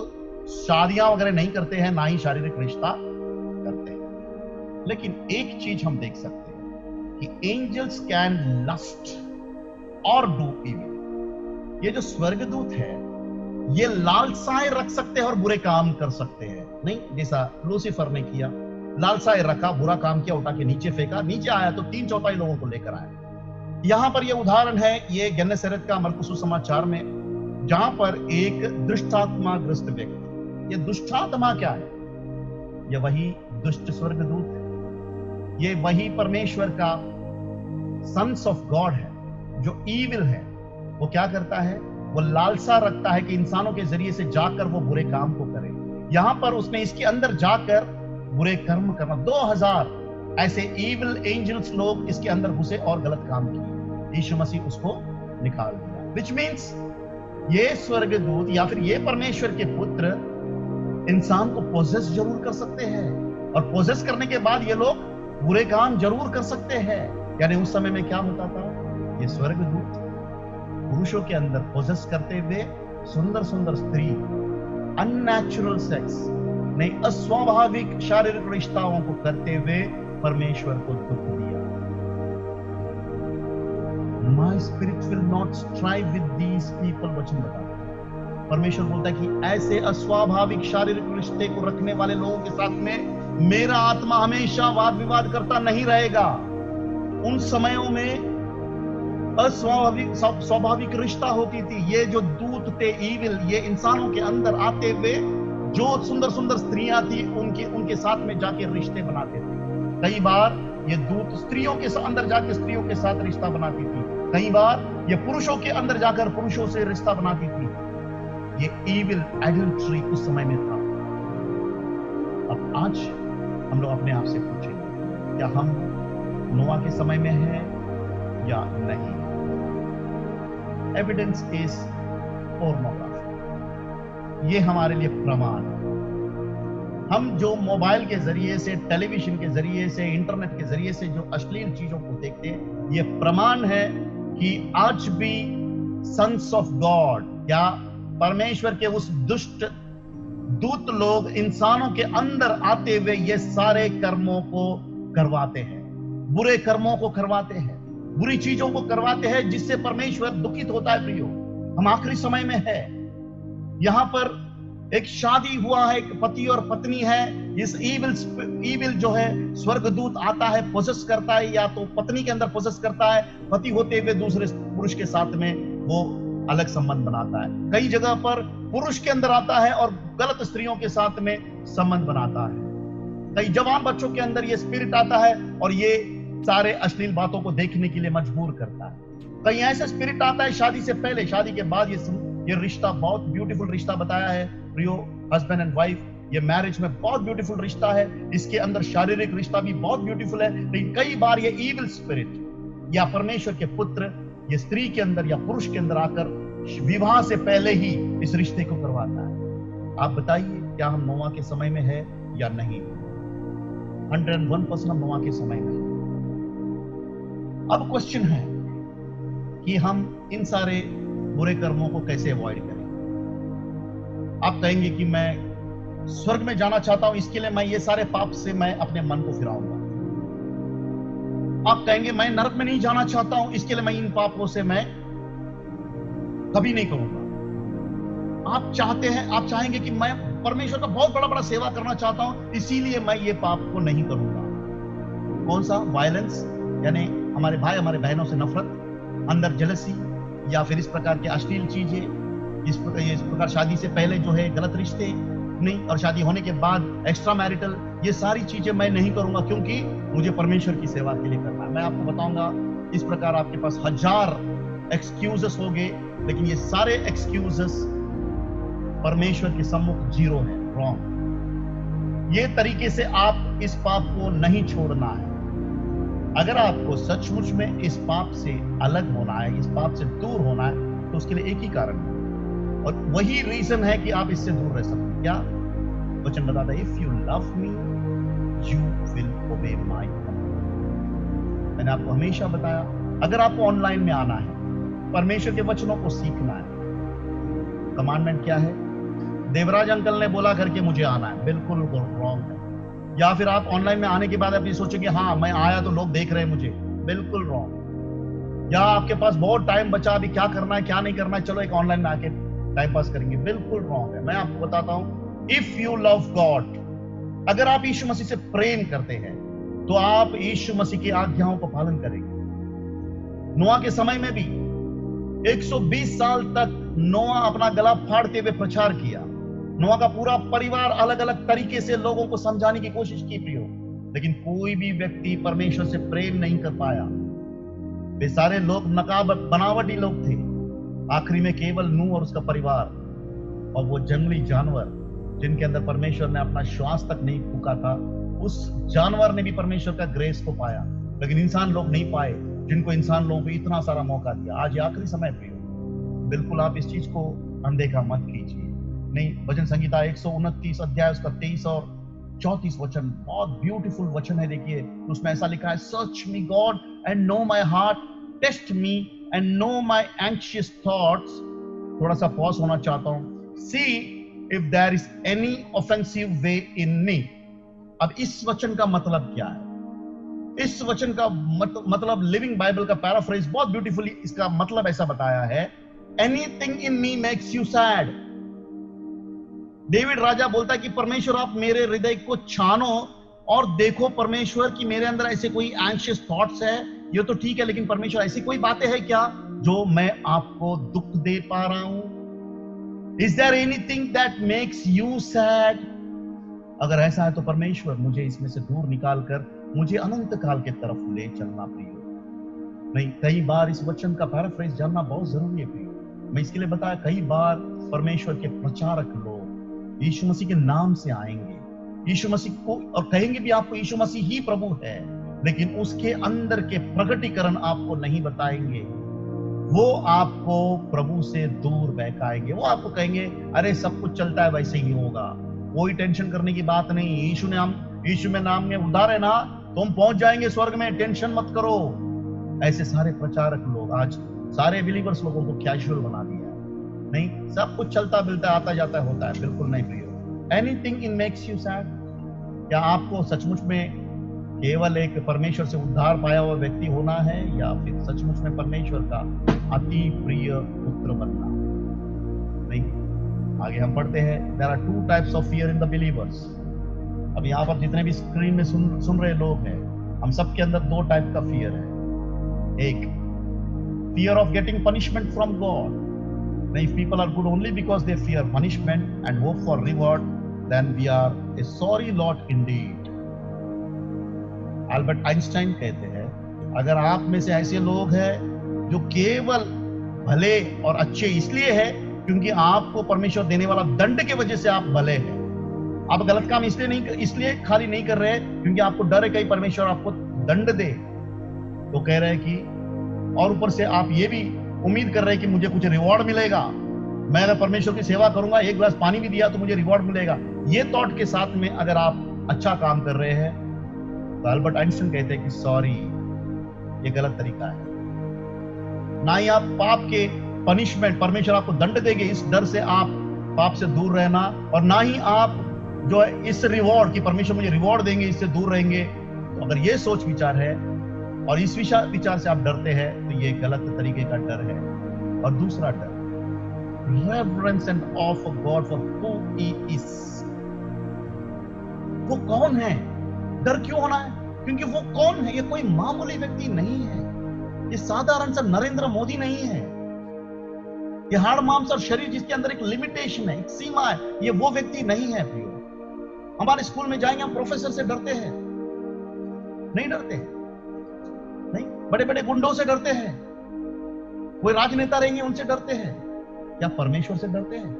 Speaker 1: शादियां वगैरह नहीं करते हैं, ना ही शारीरिक रिश्ता करते हैं। लेकिन एक चीज हम देख सकते हैं कि एंजल्स कैन लस्ट और डू इविल। ये जो स्वर्गदूत है ये लालसाएं रख सकते हैं और बुरे काम कर सकते हैं, नहीं जैसा लूसीफर ने किया, लालसाएं रखा, बुरा काम किया, उठा के नीचे फेंका, नीचे आया तो 3/4 लोगों को लेकर आया। यहां पर ये उदाहरण है ये गन्नेसरेत का मरकुस सुसमाचार में, जहां पर एक दुष्टात्मा ग्रस्त व्यक्ति, ये दुष्टात्मा क्या है? ये वही दुष्ट स्वर्गदूत है, ये वही परमेश्वर का सन्स ऑफ गॉड है जो ईविल है। वो क्या करता है? वो लालसा रखता है कि इंसानों के जरिए से जाकर वो बुरे काम को करे। यहां पर उसने इसके अंदर जाकर बुरे कर्म करना, 2000 ऐसे ईविल एंजल्स लोग इसके अंदर घुसे और गलत काम किए। यीशु मसीह उसको निकाल दिया। विच मीन्स ये स्वर्गदूत या फिर ये परमेश्वर के पुत्र इंसान को पोजेस जरूर कर सकते हैं, और पोजेस करने के बाद ये लोग बुरे काम जरूर कर सकते हैं। यानी उस समय में क्या होता था? ये स्वर्गदूत पुरुषों के अंदर पोजेस करते हुए सुंदर सुंदर स्त्री, अननेचुरल सेक्स, नहीं अस्वाभाविक शारीरिक रिश्ताओं को करते हुए परमेश्वर को दुख दिया। My spirit will not strive with these people, वचन बताता है। परमेश्वर बोलता है कि ऐसे अस्वाभाविक शारीरिक रिश्ते को रखने वाले लोगों के साथ में मेरा आत्मा हमेशा वाद विवाद करता नहीं रहेगा। उन समयों में स्वाभाविक रिश्ता होती थी। ये जो दूत थे ईविल, ये इंसानों के अंदर आते हुए जो सुंदर सुंदर स्त्रियां थी उनके साथ में जाके रिश्ते बनाते थे। कई बार ये दूत स्त्रियों के अंदर जाके स्त्रियों के साथ रिश्ता बनाती थी, कई बार ये पुरुषों के अंदर जाकर पुरुषों से रिश्ता बनाती थी। ये ईविल एडल्ट्री उस समय में था। अब आज हम लोग अपने आप से पूछेंगे, क्या हम नोआ के समय में हैं या नहीं? एविडेंस इज पोर्नोग्राफी, ये हमारे लिए प्रमाण है। हम जो मोबाइल के जरिए से, टेलीविजन के जरिए से, इंटरनेट के जरिए से जो अश्लील चीजों को देखते हैं, ये प्रमाण है कि आज भी सन्स ऑफ गॉड या परमेश्वर के उस दुष्ट दूत लोग इंसानों के अंदर आते हुए ये सारे कर्मों को करवाते हैं, बुरे कर्मों को करवाते हैं, बुरी चीजों को करवाते हैं, जिससे परमेश्वर दुखित होता है। प्रियो, हम आखिरी समय में है। यहां पर एक शादी हुआ है, एक पति और पत्नी है। इस ईविल जो है स्वर्गदूत आता है, पोसेस करता है, या तो पत्नी के अंदर पोसेस करता है, पति होते हुए दूसरे पुरुष के साथ में वो अलग संबंध बनाता है। कई जगह पर पुरुष के अंदर आता है और गलत स्त्रियों के साथ में संबंध बनाता है। कई जवान बच्चों के अंदर ये स्पिरिट आता है और ये सारे अश्लील बातों को देखने के लिए मजबूर करता है। कहीं ऐसा स्पिरिट आता है शादी से पहले, शादी के बाद ये रिश्ता बहुत ब्यूटीफुल रिश्ता बताया है प्रियो, हस्बैंड एंड वाइफ, ये मैरिज में बहुत ब्यूटीफुल रिश्ता है। इसके अंदर शारीरिक रिश्ता भी बहुत ब्यूटीफुल है। लेकिन कई बार ये ईविल स्पिरिट या परमेश्वर के पुत्र ये स्त्री के अंदर या पुरुष के अंदर आकर विवाह से पहले ही इस रिश्ते को करवाता है। आप बताइए, क्या हम नोआ के समय में है या नहीं? 101% हम नोआ के समय में है। अब क्वेश्चन है कि हम इन सारे बुरे कर्मों को कैसे अवॉइड करें। आप कहेंगे कि मैं स्वर्ग में जाना चाहता हूं, इसके लिए मैं ये सारे पाप से मैं अपने मन को फिराऊंगा। आप कहेंगे मैं नरक में नहीं जाना चाहता हूं, इसके लिए मैं इन पापों से मैं कभी नहीं करूंगा। आप चाहेंगे कि मैं परमेश्वर का बहुत बड़ा सेवा करना चाहता हूं, इसीलिए मैं ये पाप को नहीं करूंगा। कौन सा? वायलेंस, यानी हमारे भाई हमारे बहनों से नफरत, अंदर जेलसी, या फिर इस प्रकार की अश्लील चीजें, इस प्रकार शादी से पहले जो है गलत रिश्ते नहीं, और शादी होने के बाद एक्स्ट्रा मैरिटल, ये सारी चीजें मैं नहीं करूंगा क्योंकि मुझे परमेश्वर की सेवा के लिए करना है। मैं आपको बताऊंगा, इस प्रकार आपके पास 1000 एक्सक्यूजेस होंगे, लेकिन ये सारे एक्सक्यूजेस परमेश्वर के सम्मुख जीरो है, रॉन्ग। ये तरीके से आप इस पाप को नहीं छोड़ना है। अगर आपको सचमुच में इस पाप से अलग होना है, इस पाप से दूर होना है, तो उसके लिए एक ही कारण है, और वही रीजन है कि आप इससे दूर रह सकते हैं। क्या? वचन बताता है, if you love me you will obey my command. मैंने आपको हमेशा बताया, अगर आपको ऑनलाइन में आना है, परमेश्वर के वचनों को सीखना है, कमांडमेंट क्या है? देवराज अंकल ने बोला करके मुझे आना है, बिल्कुल रॉन्ग है। या फिर आप ऑनलाइन में आने के बाद आप ये सोचेंगे हाँ मैं आया तो लोग देख रहे हैं मुझे, बिल्कुल रॉन्ग। या आपके पास बहुत टाइम बचा, अभी क्या करना है क्या नहीं करना है, चलो एक ऑनलाइन में आके टाइम पास करेंगे, बिल्कुल रॉन्ग है। मैं आपको बताता हूं, इफ यू लव गॉड, अगर आप यीशु मसीह से प्रेम करते हैं तो आप यीशु मसीह की आज्ञाओं को पालन करेंगे। नोआ के समय में भी 120 साल तक नोआ अपना गला फाड़ते हुए प्रचार किया। नोआ का पूरा परिवार अलग अलग तरीके से लोगों को समझाने की कोशिश की प्रियो, लेकिन कोई भी व्यक्ति परमेश्वर से प्रेम नहीं कर पाया। वे सारे लोग नकाब बनावटी लोग थे। आखिरी में केवल नूह और उसका परिवार और वो जंगली जानवर जिनके अंदर परमेश्वर ने अपना श्वास तक नहीं फूका था, उस जानवर ने भी परमेश्वर का ग्रेस को पाया, लेकिन इंसान लोग नहीं पाए, जिनको इंसान लोगों को इतना सारा मौका दिया। आज ये आखिरी समय प्रियो, बिल्कुल आप इस चीज को अनदेखा मत कीजिए। नहीं, भजन संहिता 129 अध्याय उसका 23 और 34 वचन बहुत ब्यूटीफुल वचन है। देखिए, उसमें ऐसा लिखा है, search me God and know my heart, test me and know my anxious thoughts. थोड़ा सा पॉज होना चाहता हूं। See if there is any offensive way in me. अब इस वचन का मतलब क्या है? इस वचन का मतलब लिविंग बाइबल का पैराफ्रेज बहुत ब्यूटीफुली इसका मतलब ऐसा बताया है, anything in me makes you sad. David राजा बोलता है कि परमेश्वर आप मेरे हृदय को छानो और देखो परमेश्वर कि मेरे अंदर ऐसे कोई एंशियस थॉट्स है, ये तो ठीक है, लेकिन परमेश्वर ऐसी कोई बातें हैं क्या जो मैं आपको दुख दे पा रहा हूं? Is there anything that makes you sad? अगर ऐसा है तो परमेश्वर मुझे इसमें से दूर निकाल कर मुझे अनंत काल के तरफ ले चलना प्रियो। नहीं, कई बार इस वचन का पैराफ्रेज जानना बहुत जरूरी है प्रियो। मैं इसके लिए बताया, कई बार परमेश्वर के प्रचारक लोग यीशु मसीह के नाम से आएंगे, यीशु मसीह को और कहेंगे भी आपको यीशु मसीह ही प्रभु है, लेकिन उसके अंदर के प्रकटीकरण आपको नहीं बताएंगे। वो आपको प्रभु से दूर बहकाएंगे। वो आपको कहेंगे, अरे सब कुछ चलता है वैसे ही होगा, कोई टेंशन करने की बात नहीं, यीशु में नाम में उद्धार है ना, तुम पहुंच जाएंगे स्वर्ग में, टेंशन मत करो। ऐसे सारे प्रचारक लोग आज सारे बिलीवर्स लोगों को कैजुअल बना दिया है। नहीं, सब कुछ चलता मिलता है, आता जाता होता है, बिल्कुल नहीं प्रियो। Anything in makes you sad? क्या आपको सचमुच में केवल एक परमेश्वर से उद्धार पाया हुआ व्यक्ति होना है, या फिर सचमुच में परमेश्वर का अति प्रिय पुत्र बनना? नहीं। आगे हम पढ़ते हैं, there are two types of fear in the believers. अब यहाँ पर जितने भी स्क्रीन में सुन रहे लोग हैं, हम सब के अंदर दो टाइप का फियर है। एक, fear of getting punishment from God. If people are good only because they fear punishment and hope for reward, then we are a sorry lot indeed. Albert Einstein कहते हैं, अगर आप में से ऐसे लोग हैं जो केवल भले और अच्छे इसलिए है क्योंकि आपको परमेश्वर देने वाला दंड के वजह से आप भले हैं, आप गलत काम इसलिए खाली नहीं कर रहे क्योंकि आपको डर है कहीं परमेश्वर आपको दंड दे, तो कह रहे हैं कि और ऊपर से आप ये भी उम्मीद कर रहे हैं कि मुझे कुछ रिवॉर्ड मिलेगा, मैं अगर परमेश्वर की सेवा करूंगा, एक गिलास पानी भी दिया तो मुझे रिवॉर्ड मिलेगा। ये थॉट के साथ में अगर आप अच्छा काम कर रहे हैं तो अल्बर्ट आइंस्टाइन कहते हैं कि सॉरी, ये गलत तरीका है। ना ही आप पाप के पनिशमेंट, परमेश्वर आपको दंड देंगे इस डर से आप पाप से दूर रहना, और ना ही आप जो है इस रिवॉर्ड की परमेश्वर मुझे रिवॉर्ड देंगे इससे दूर रहेंगे। तो अगर ये सोच विचार है और इस विचार से आप डरते हैं तो ये गलत तरीके का डर है। और दूसरा डर, reverence and awe for God for who he is। वो कौन है? डर क्यों होना है? क्योंकि वो कौन है? ये कोई मामूली व्यक्ति नहीं है, ये साधारण सा नरेंद्र मोदी नहीं है, ये हाड़ मांस और शरीर जिसके अंदर एक लिमिटेशन है, एक सीमा है, ये वो व्यक्ति नहीं है प्रियो। हमारे स्कूल में जाएंगे, हम प्रोफेसर से डरते हैं? नहीं डरते। नहीं, बड़े बड़े गुंडों से डरते हैं, कोई राजनेता रहेंगे उनसे डरते हैं, क्या परमेश्वर से डरते हैं?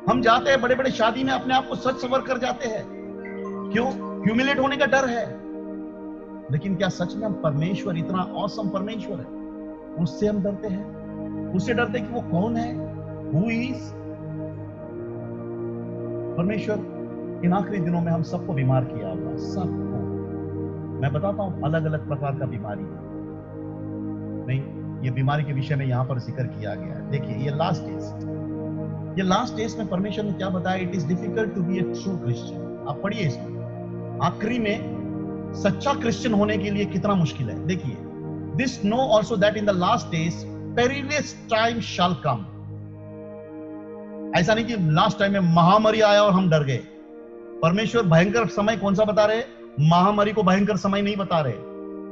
Speaker 1: हम जाते हैं बड़े बड़े शादी में, अपने आप को सच सवर कर जाते हैं, क्यों? ह्यूमिलेट होने का डर है। लेकिन क्या सच में हम परमेश्वर, इतना ऑसम परमेश्वर है, उससे हम डरते हैं? उससे डरते हैं कि वो कौन है, हु इज? परमेश्वर इन आखिरी दिनों में हम सबको बीमार किया होगा, सबको। मैं बताता हूं अलग अलग प्रकार का बीमारी है। नहीं, ये बीमारी के विषय में यहां पर जिक्र किया गया है। देखिए, ये लास्ट डेज, ये लास्ट डेज में परमेश्वर ने क्या बताया? It is difficult to be a true Christian. आप पढ़िए इसमें, आखिरी में सच्चा क्रिश्चियन होने के लिए कितना मुश्किल है। देखिए, this know also that in the last days perilous time shall come. ऐसा नहीं कि लास्ट टाइम में महामारी आया और हम डर गए। परमेश्वर भयंकर समय कौन सा बता रहे? महामारी को भयंकर समय नहीं बता रहे,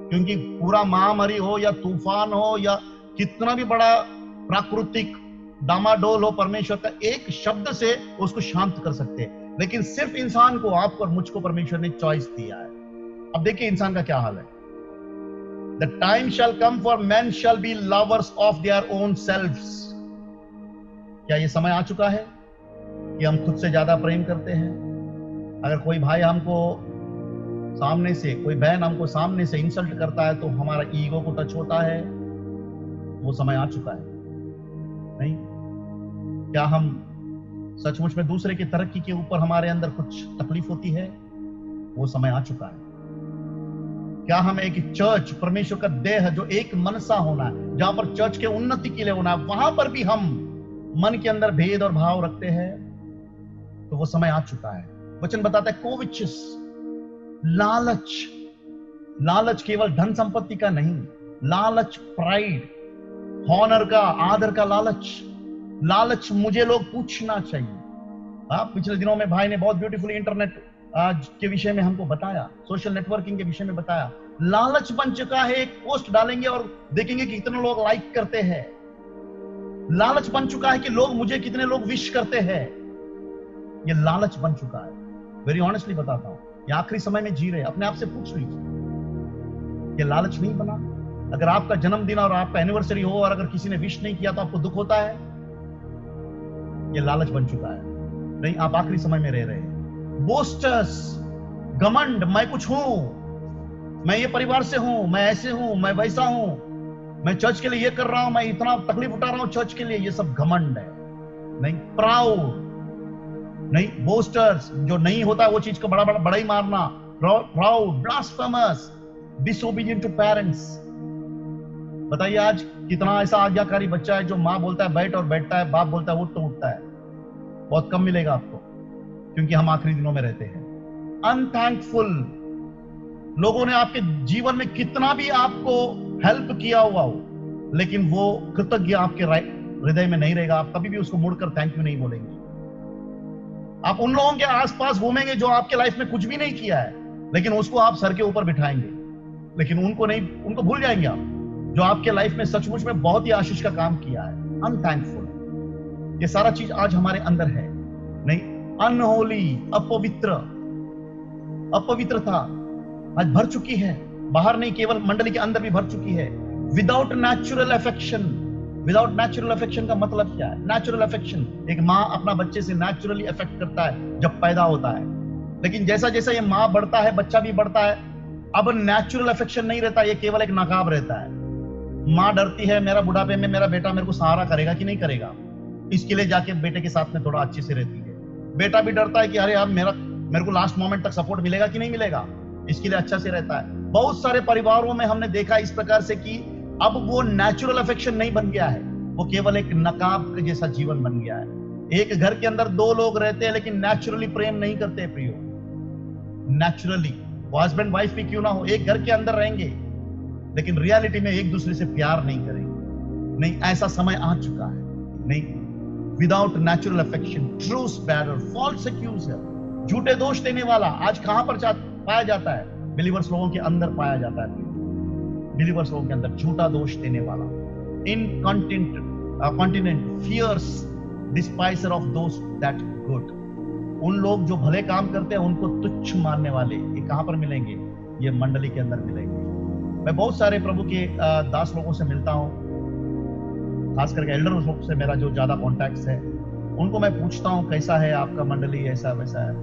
Speaker 1: क्योंकि पूरा महामारी हो या तूफान हो या कितना भी बड़ा प्राकृतिक डामाडोल हो, परमेश्वर का एक शब्द से उसको शांत कर सकते हैं। लेकिन सिर्फ इंसान को, आपको और मुझको परमेश्वर ने चॉइस दिया है। अब देखिए इंसान का क्या हाल है। The time shall come for men shall be lovers of their own selves। क्या ये समय आ चुका है कि हम खुद से ज्यादा प्रेम करते हैं? अगर कोई भाई हमको सामने से, कोई बहन हमको सामने से इंसल्ट करता है तो हमारा ईगो को टच होता है। वो समय आ चुका है नहीं? क्या हम सचमुच में दूसरे की तरक्की के ऊपर हमारे अंदर कुछ तकलीफ होती है? वो समय आ चुका है। क्या हम एक चर्च, परमेश्वर का देह जो एक मनसा होना है, जहां पर चर्च के उन्नति के लिए होना है, वहां पर भी हम मन के अंदर भेद और भाव रखते हैं? तो वो समय आ चुका है। वचन बताता है कोविचस, लालच। लालच केवल धन संपत्ति का नहीं, लालच प्राइड, हॉनर का, आदर का लालच। लालच मुझे लोग पूछना चाहिए। पिछले दिनों में भाई ने बहुत ब्यूटीफुली इंटरनेट आज के विषय में हमको बताया, सोशल नेटवर्किंग के विषय में बताया। लालच बन चुका है, एक पोस्ट डालेंगे और देखेंगे कि कितने लोग लाइक करते हैं। लालच बन चुका है कि लोग मुझे कितने लोग विश करते हैं। ये लालच बन चुका है। वेरी ऑनेस्टली बताता हूं, ये आखिरी समय में जी रहे, अपने आप से पूछ लीजिए, ये लालच नहीं बना? अगर आपका जन्मदिन और आपका एनिवर्सरी हो और अगर किसी ने विश नहीं किया तो आपको दुख होता है? ये लालच बन चुका है। नहीं, आप आखिरी समय में रह रहे हैं। बोस्टर्स, घमंड, मैं कुछ हूं, मैं ये परिवार से हूं, मैं ऐसे हूं, मैं वैसा हूं, मैं चर्च के लिए ये कर रहा हूं, मैं इतना तकलीफ उठा रहा हूं चर्च के लिए, ये सब घमंड है। नहीं, प्राउड नहीं, बोस्टर्स, जो नहीं होता वो चीज को बड़ा ही मारना, proud, blasphemous, disobedient to parents. बताइए आज कितना ऐसा आज्ञाकारी बच्चा है जो माँ बोलता है बैठ और बैठता है, बाप बोलता है उठ तो उठता है। बहुत कम मिलेगा आपको, क्योंकि हम आखिरी दिनों में रहते हैं। अनथैंकफुल, लोगों ने आपके जीवन में कितना भी आपको हेल्प किया हुआ हो, लेकिन वो कृतज्ञ आपके हृदय में नहीं रहेगा। आप कभी भी उसको मुड़कर थैंक यू नहीं बोलेंगे। आप उन लोगों के आसपास घूमेंगे जो आपके लाइफ में कुछ भी नहीं किया है, लेकिन उसको आप सर के ऊपर बिठाएंगे, लेकिन उनको भूल जाएंगे आप, जो आपके लाइफ में सचमुच में बहुत ही आशीष का काम किया है। अनथैंकफुल, ये सारा चीज आज हमारे अंदर है। नहीं, अनहोली, अपवित्रता आज भर चुकी है। बाहर नहीं, केवल मंडली के अंदर भी भर चुकी है। Without natural affection. Without natural affection का मतलब क्या है? नेचुरल अफेक्शन, एक माँ अपना बच्चे से नेचुरली अफेक्ट करता है जब पैदा होता है, लेकिन जैसा जैसा ये माँ बढ़ता है, बच्चा भी बढ़ता है, अब नेचुरल अफेक्शन नहीं रहता, ये केवल एक नकाब रहता है। माँ डरती है, मेरा बुढ़ापे में मेरा बेटा मेरे को सहारा करेगा कि नहीं करेगा, इसके लिए जाके बेटे के साथ में थोड़ा अच्छे से रहती है। बेटा भी डरता है कि अरे यार मेरे को लास्ट मोमेंट तक सपोर्ट मिलेगा कि नहीं मिलेगा, इसके लिए अच्छा से रहता है। बहुत सारे परिवारों में हमने देखा इस प्रकार से कि अब वो नेचुरल अफेक्शन नहीं बन गया है, वो केवल एक नकाब के जैसा जीवन बन गया है। एक घर के अंदर दो लोग रहते हैं लेकिन नेचुरली प्रेम नहीं करते। प्रियो, नेचुरली वो हस्बैंड वाइफ भी क्यों ना हो, एक घर के अंदर रहेंगे लेकिन रियलिटी में एक दूसरे से प्यार नहीं करेंगे। नहीं, ऐसा समय आ चुका है। नहीं, विदाउट नेचुरल अफेक्शन, ट्रू स्पैरर, फॉल्स एक्यूजर, झूठे दोष देने वाला आज कहां पर पाया जाता है? बिलीवर्स लोगों के अंदर पाया जाता है। बिलीवर्स लोगों के अंदर झूठा दोष देने वाला, incontinent, fierce, despiser of those that good. उन लोग जो भले काम करते हैं उनको तुच्छ मानने वाले, ये कहां पर मिलेंगे? ये मंडली के अंदर मिलेंगे। मैं बहुत सारे प्रभु के दास लोगों से मिलता हूं, खास करके एल्डर लोग से मेरा जो ज्यादा कॉन्टैक्ट है, उनको मैं पूछता हूं कैसा है आपका मंडली, ऐसा वैसा है,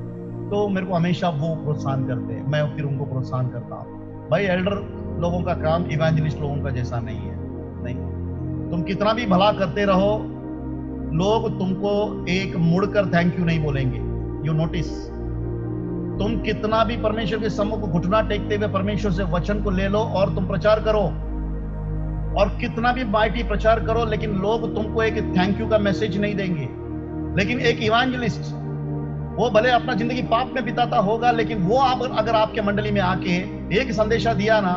Speaker 1: तो मेरे को हमेशा वो प्रोत्साहन करते हैं, मैं फिर उनको प्रोत्साहन करता हूं। भाई, एल्डर लोगों का काम इवेंजलिस्ट लोगों का जैसा नहीं है। नहीं, तुम कितना भी भला करते रहो, लोग तुमको एक मुड़कर थैंक यू नहीं बोलेंगे। यू नोटिस, तुम कितना भी परमेश्वर के सम्मुख घुटना टेकते हुए परमेश्वर से वचन को ले लो और तुम प्रचार करो, और कितना भी माइटी प्रचार करो, लेकिन लोग तुमको एक थैंक यू का मैसेज नहीं देंगे। लेकिन एक इवेंजलिस्ट, वो भले अपना जिंदगी पाप में बिताता होगा, लेकिन वो अगर आपके मंडली में आके एक संदेशा दिया ना,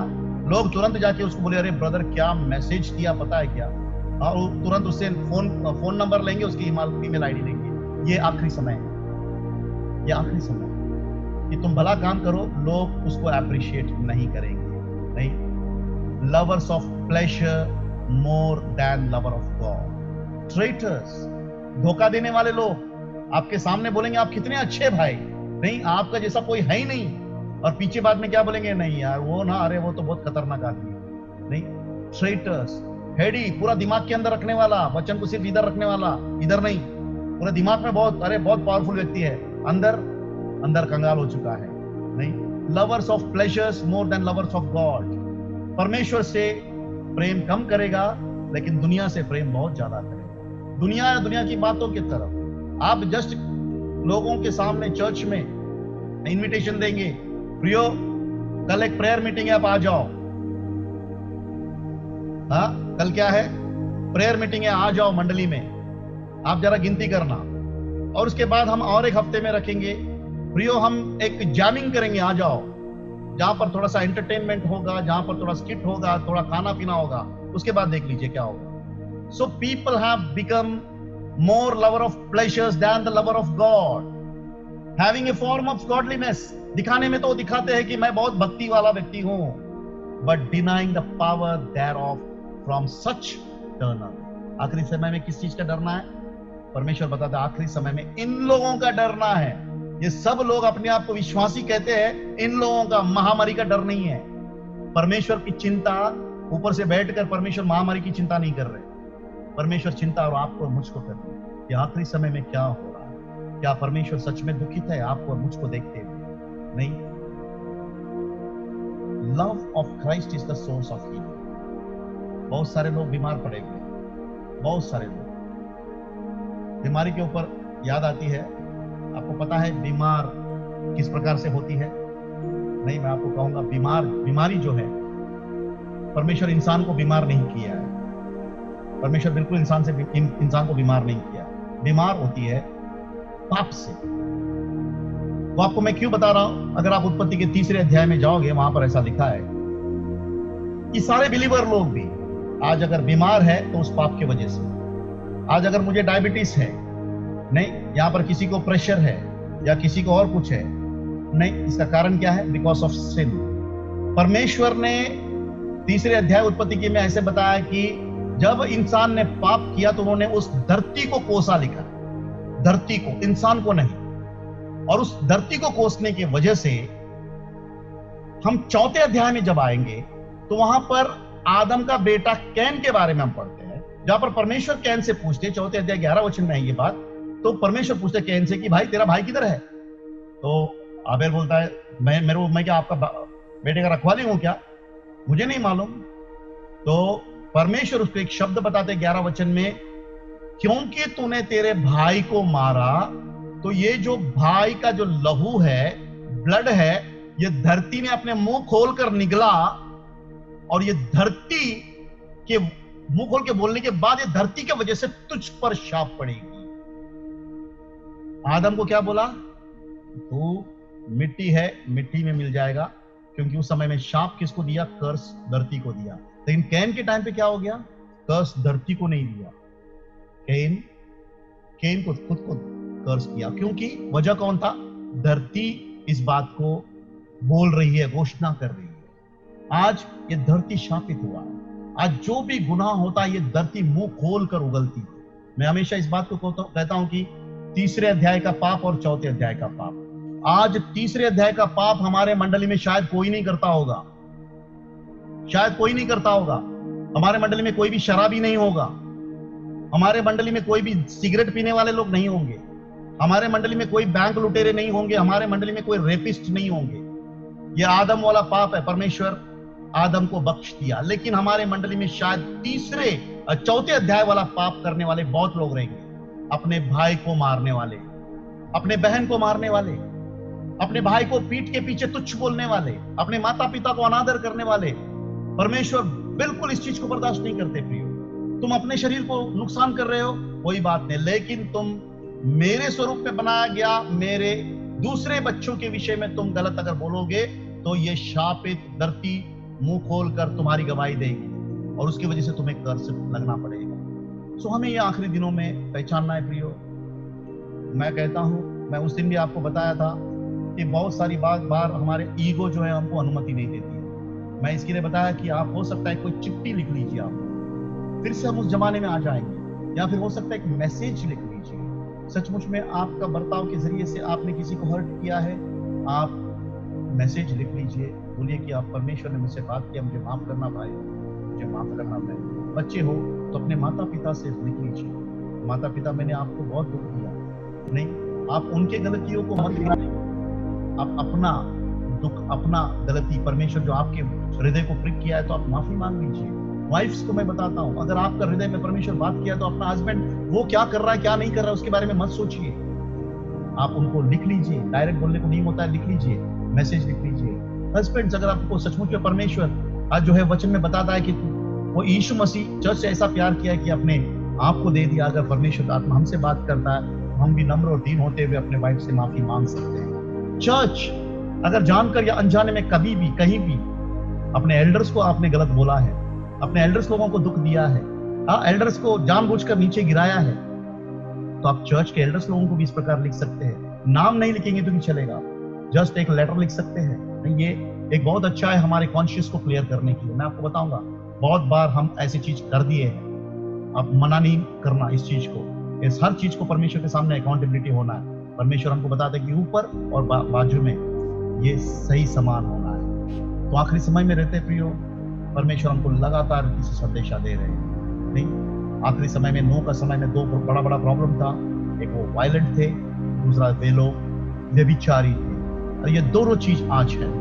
Speaker 1: लोग तुरंत जाके उसको बोले, अरे ब्रदर क्या मैसेज दिया पता है क्या, और तुरंत उससे फोन नंबर लेंगे, उसकी ईमेल आईडी देंगे, ये आखिरी समय है, ये आखिरी समय है कि तुम भला काम करो, लोग उसको अप्रिशिएट नहीं करेंगे। नहीं, lovers of pleasure more than lover of God. Traitors, धोखा देने वाले लोग आपके सामने बोलेंगे आप कितने अच्छे भाई, नहीं आपका जैसा कोई है ही नहीं, और पीछे बाद में क्या बोलेंगे, नहीं यार वो ना, अरे वो तो बहुत खतरनाक आदमी है। नहीं, ट्रेटर्स, हेडी, पूरा दिमाग के अंदर रखने वाला, वचन को सिर्फ इधर रखने वाला, इधर नहीं, पूरा दिमाग में बहुत, अरे बहुत पावरफुल व्यक्ति है, अंदर अंदर कंगाल हो चुका है। नहीं, lovers of pleasures more than lovers of God. परमेश्वर से प्रेम कम करेगा, लेकिन दुनिया से प्रेम बहुत ज्यादा करेगा। दुनिया की बातों की तरफ आप जस्ट लोगों के सामने चर्च में इनविटेशन देंगे, प्रियो कल एक प्रेयर मीटिंग है, आप आ जाओ। हाँ, कल क्या है, प्रेयर मीटिंग है, आ जाओ मंडली में, आप जरा गिनती करना। और उसके बाद हम और एक हफ्ते में रखेंगे, प्रियो हम एक जैमिंग करेंगे, आ जाओ, जहां पर थोड़ा सा एंटरटेनमेंट होगा, जहां पर थोड़ा स्किट होगा, थोड़ा खाना पीना होगा, उसके बाद देख लीजिए क्या होगा। So people have become more lover of pleasures than the lover of God, having a form of godliness. दिखाने में तो दिखाते हैं कि मैं बहुत भक्ति वाला व्यक्ति हूं, but denying the power thereof from such turner. आखिरी समय में किस चीज का डरना है? परमेश्वर बताता है आखिरी समय में इन लोगों का डरना है। ये सब लोग अपने आप को विश्वासी कहते हैं, इन लोगों का महामारी का डर नहीं है। परमेश्वर की चिंता, ऊपर से बैठकर परमेश्वर महामारी की चिंता नहीं कर रहे, परमेश्वर चिंता और आपको और मुझको कर रहे हैं कि आखिरी समय में क्या हो रहा है। क्या परमेश्वर सच में दुखित है आपको और मुझको देखते हुए? नहीं। Love of Christ is the source of healing. बहुत सारे लोग बीमार पड़े हुए, बहुत सारे लोग। बीमारी के ऊपर याद आती है, आपको पता है बीमार किस प्रकार से होती है? नहीं, मैं आपको कहूंगा, बीमारी जो है, परमेश्वर इंसान को बीमार नहीं किया है। परमेश्वर बिल्कुल इंसान को बीमार नहीं किया। बीमार होती है पाप से। वो आपको मैं क्यों बता रहा हूं? अगर आप उत्पत्ति के 3 अध्याय में जाओगे, वहां पर ऐसा लिखा है कि सारे बिलीवर लोग भी आज अगर बीमार है तो उस पाप की वजह से। आज अगर मुझे डायबिटीज है, नहीं, यहां पर किसी को प्रेशर है या किसी को और कुछ है, नहीं, इसका कारण क्या है? Because of sin. परमेश्वर ने 3 अध्याय उत्पत्ति के में ऐसे बताया कि जब इंसान ने पाप किया तो उन्होंने उस धरती को कोसा, लिखा, धरती को, इंसान को नहीं। और उस धरती को कोसने की वजह से हम 4 अध्याय में जब आएंगे तो वहां पर आदम का बेटा कैन के बारे में हम पढ़ते हैं, जहां पर परमेश्वर कैन से पूछते, 4 अध्याय 11 वचन में है ये बात। तो परमेश्वर पूछते कैन से कि भाई तेरा भाई किधर है? तो आबेल बोलता है मैं क्या आपका बेटे का रखवाली हूं क्या? मुझे नहीं मालूम। तो परमेश्वर उसको एक शब्द बताते 11 वचन में, क्योंकि तूने तेरे भाई को मारा तो ये जो भाई का जो लहू है, ब्लड है, ये धरती में अपने मुंह खोलकर निकला, और ये धरती के मुंह खोल के बोलने के बाद ये धरती की वजह से तुझ पर शाप पड़ेगी। आदम को क्या बोला? तू मिट्टी है, मिट्टी में मिल जाएगा, क्योंकि उस समय में शाप किसको दिया? कर्स धरती को दिया। लेकिन कैन के टाइम पे क्या हो गया? कर्स धरती को नहीं दिया, कैन को खुद को कर्स किया। क्योंकि वजह कौन था? धरती इस बात को बोल रही है, घोषणा कर रही है। आज ये धरती शापित हुआ है। आज जो भी गुनाह होता है ये धरती मुंह खोल कर उगलती है। मैं हमेशा इस बात को कहता हूं कि 3 अध्याय का पाप और 4 अध्याय का पाप, आज 3 अध्याय का पाप हमारे मंडली में शायद कोई नहीं करता होगा, शायद कोई नहीं करता होगा। हमारे मंडली में कोई भी शराबी नहीं होगा, हमारे मंडली में कोई भी सिगरेट पीने वाले लोग नहीं होंगे, हमारे मंडली में कोई बैंक लुटेरे नहीं होंगे, हमारे मंडली में कोई रेपिस्ट नहीं होंगे। यह आदम वाला पाप है, परमेश्वर आदम को बख्श दिया। लेकिन हमारे मंडली में शायद 4 अध्याय वाला पाप करने वाले बहुत लोग रहेंगे, अपने भाई को मारने वाले, अपने बहन को मारने वाले, अपने भाई को पीठ के पीछे तुच्छ बोलने वाले, अपने माता पिता को अनादर करने वाले। परमेश्वर बिल्कुल इस चीज को बर्दाश्त नहीं करते। प्रियो, तुम अपने शरीर को नुकसान कर रहे हो, कोई बात नहीं, लेकिन तुम मेरे स्वरूप में बनाया गया मेरे दूसरे बच्चों के विषय में तुम गलत अगर बोलोगे तो ये शापित धरती मुंह खोलकर तुम्हारी गवाही देगी और उसकी वजह से तुम्हें कर्ज लगना पड़ेगा। सो हमें ये आखिरी दिनों में पहचानना है प्रियो, मैं कहता हूँ, मैं उस दिन भी आपको बताया था कि बहुत सारी बार हमारे ईगो जो है हमको अनुमति नहीं देती है। मैं इसके लिए बताया कि आप हो सकता है कोई चिट्ठी लिख लीजिए, आप फिर से हम उस जमाने में आ जाएंगे, या फिर हो सकता है एक मैसेज लिख लीजिए। सचमुच में आपका बर्ताव के जरिए से आपने किसी को हर्ट किया है, आप मैसेज लिख लीजिए, बोलिए कि आप परमेश्वर ने मुझसे बात किया, मुझे माफ करना भाई, मुझे माफ करना भाई। बच्चे हो तो अपने माता पिता से लिख लीजिए, माता पिता मैंने आपको बहुत दुख दिया। नहीं, आप उनके गलतियों को मत लिखिए, आप अपना दुख, अपना गलती, परमेश्वर जो आपके हृदय को प्रिक किया है तो आप माफी मांग लीजिए। वाइफ्स को मैं बताता हूं, अगर आपका हृदय में परमेश्वर बात किया तो अपना हस्बैंड वो क्या कर रहा है क्या नहीं कर रहा है उसके बारे में मत सोचिए, आप उनको लिख लीजिए। डायरेक्ट बोलने को नहीं होता है, लिख लीजिए, मैसेज लिख लीजिए। हस्बैंड्स, अगर आपको सचमुच में परमेश्वर आज जो है वचन में बताता है कि वो यीशु मसीह चर्च से ऐसा प्यार किया कि अपने आप को दे दिया, अगर परमेश्वर का आत्मा हमसे बात करता है तो हम भी नम्र और दीन होते हुए अपने वाइफ से माफी मांग सकते हैं। चर्च, अगर जानकर या अनजाने में कभी भी कहीं भी अपने एल्डर्स को आपने गलत बोला है, अपने एल्डर्स लोगों को दुख दिया है, एल्डर्स को जानबूझकर नीचे गिराया है, तो आप चर्च के एल्डर्स लोगों को भी इस प्रकार लिख सकते हैं। नाम नहीं लिखेंगे तो भी चलेगा, जस्ट एक लेटर लिख सकते हैं। ये एक बहुत अच्छा है हमारे कॉन्शियस को क्लियर करने के लिए। मैं आपको बताऊंगा, बहुत बार हम ऐसी चीज कर दिए हैं, आप मना नहीं करना इस चीज को, इस हर चीज को परमेश्वर के सामने अकाउंटेबिलिटी होना है। परमेश्वर हमको बताता है कि ऊपर और बाजू में ये सही समान होना है। तो आखिरी समय में रहते प्रियो, परमेश्वर हमको लगातार किसी संदेशा दे रहे हैं। नहीं, आखिरी समय में, नूह का समय में दो बड़ा प्रॉब्लम था, एक वो वायलेंट थे, दूसरा वे लोग व्यभिचारी थे। और ये दोनों चीज आज है,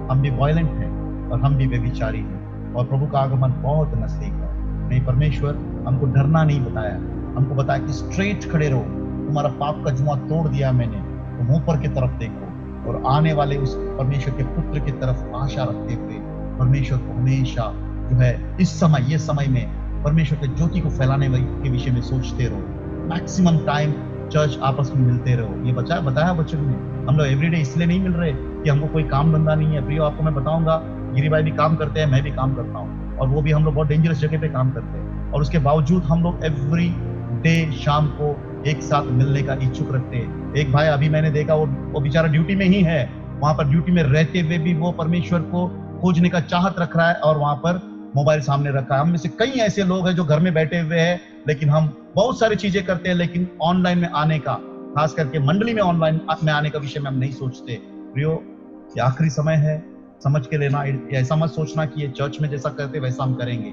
Speaker 1: हम भी वायलेंट हैं और हम भी व्यभिचारी हैं, और प्रभु का आगमन बहुत नजदीक है। नहीं, परमेश्वर हमको डरना नहीं बताया, हमको बताया कि स्ट्रेट खड़े रहो, तुम्हारा पाप का जुआ तोड़ दिया मैंने, तुम ऊपर की तरफ देखो और आने वाले उस परमेश्वर के पुत्र की तरफ आशा रखते हुए परमेश्वर को हमेशा जो है इस समय, ये समय में परमेश्वर के ज्योति को फैलाने के विषय में सोचते रहो। मैक्सिमम टाइम चर्च आपस में मिलते रहो। ये बताया बच्चों ने, हम लोग एवरीडे इसलिए नहीं मिल रहे कि हमको कोई काम धंधा नहीं है। प्रियो, आपको मैं बताऊंगा, गिरी भाई भी काम करते हैं, मैं भी काम करता हूँ, और वो भी हम लोग बहुत डेंजरस जगह पे काम करते हैं, और उसके बावजूद हम लोग एवरी डे शाम को एक साथ मिलने का इच्छुक रखते हैं। एक भाई अभी मैंने देखा, वो बेचारा ड्यूटी में ही है, वहां पर ड्यूटी में रहते हुए भी वो परमेश्वर को खोजने का चाहत रख रहा है, और वहां पर मोबाइल सामने रखा है। हम में से कई ऐसे लोग हैं जो घर में बैठे हुए हैं, लेकिन हम बहुत सारी चीजें करते हैं, लेकिन ऑनलाइन में आने का, खास करके मंडली में ऑनलाइन में आने का विषय में हम नहीं सोचते। प्रियो, ये आखिरी समय है, समझ के लेना। ऐसा मत सोचना कि ये चर्च में जैसा करते वैसा हम करेंगे।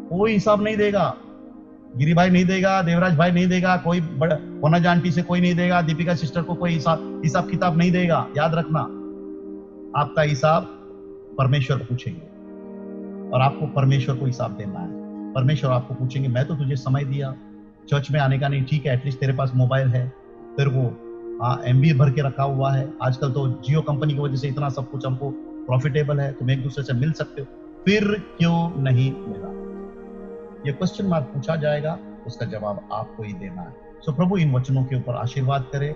Speaker 1: कोई हिसाब नहीं देगा, गिरी भाई नहीं देगा, देवराज भाई नहीं देगा, कोई वनज आंटी से कोई नहीं देगा, दीपिका सिस्टर को कोई हिसाब किताब नहीं देगा। याद रखना, आपका हिसाब परमेश्वर पूछेंगे, और आपको परमेश्वर को हिसाब देना है। परमेश्वर आपको पूछेंगे, मैं तो तुझे समय दिया, चर्च में आने का नहीं, ठीक है, एटलीस्ट तेरे पास मोबाइल है, तेरे को एमबी भर के रखा हुआ है। आजकल तो जियो कंपनी की वजह से इतना सब कुछ हमको प्रॉफिटेबल है, तुम एक दूसरे से मिल सकते हो, फिर क्यों नहीं मिला? ये क्वेश्चन मार्क पूछा जाएगा, उसका जवाब आपको ही देना है। सो प्रभु इन वचनों के ऊपर आशीर्वाद करे।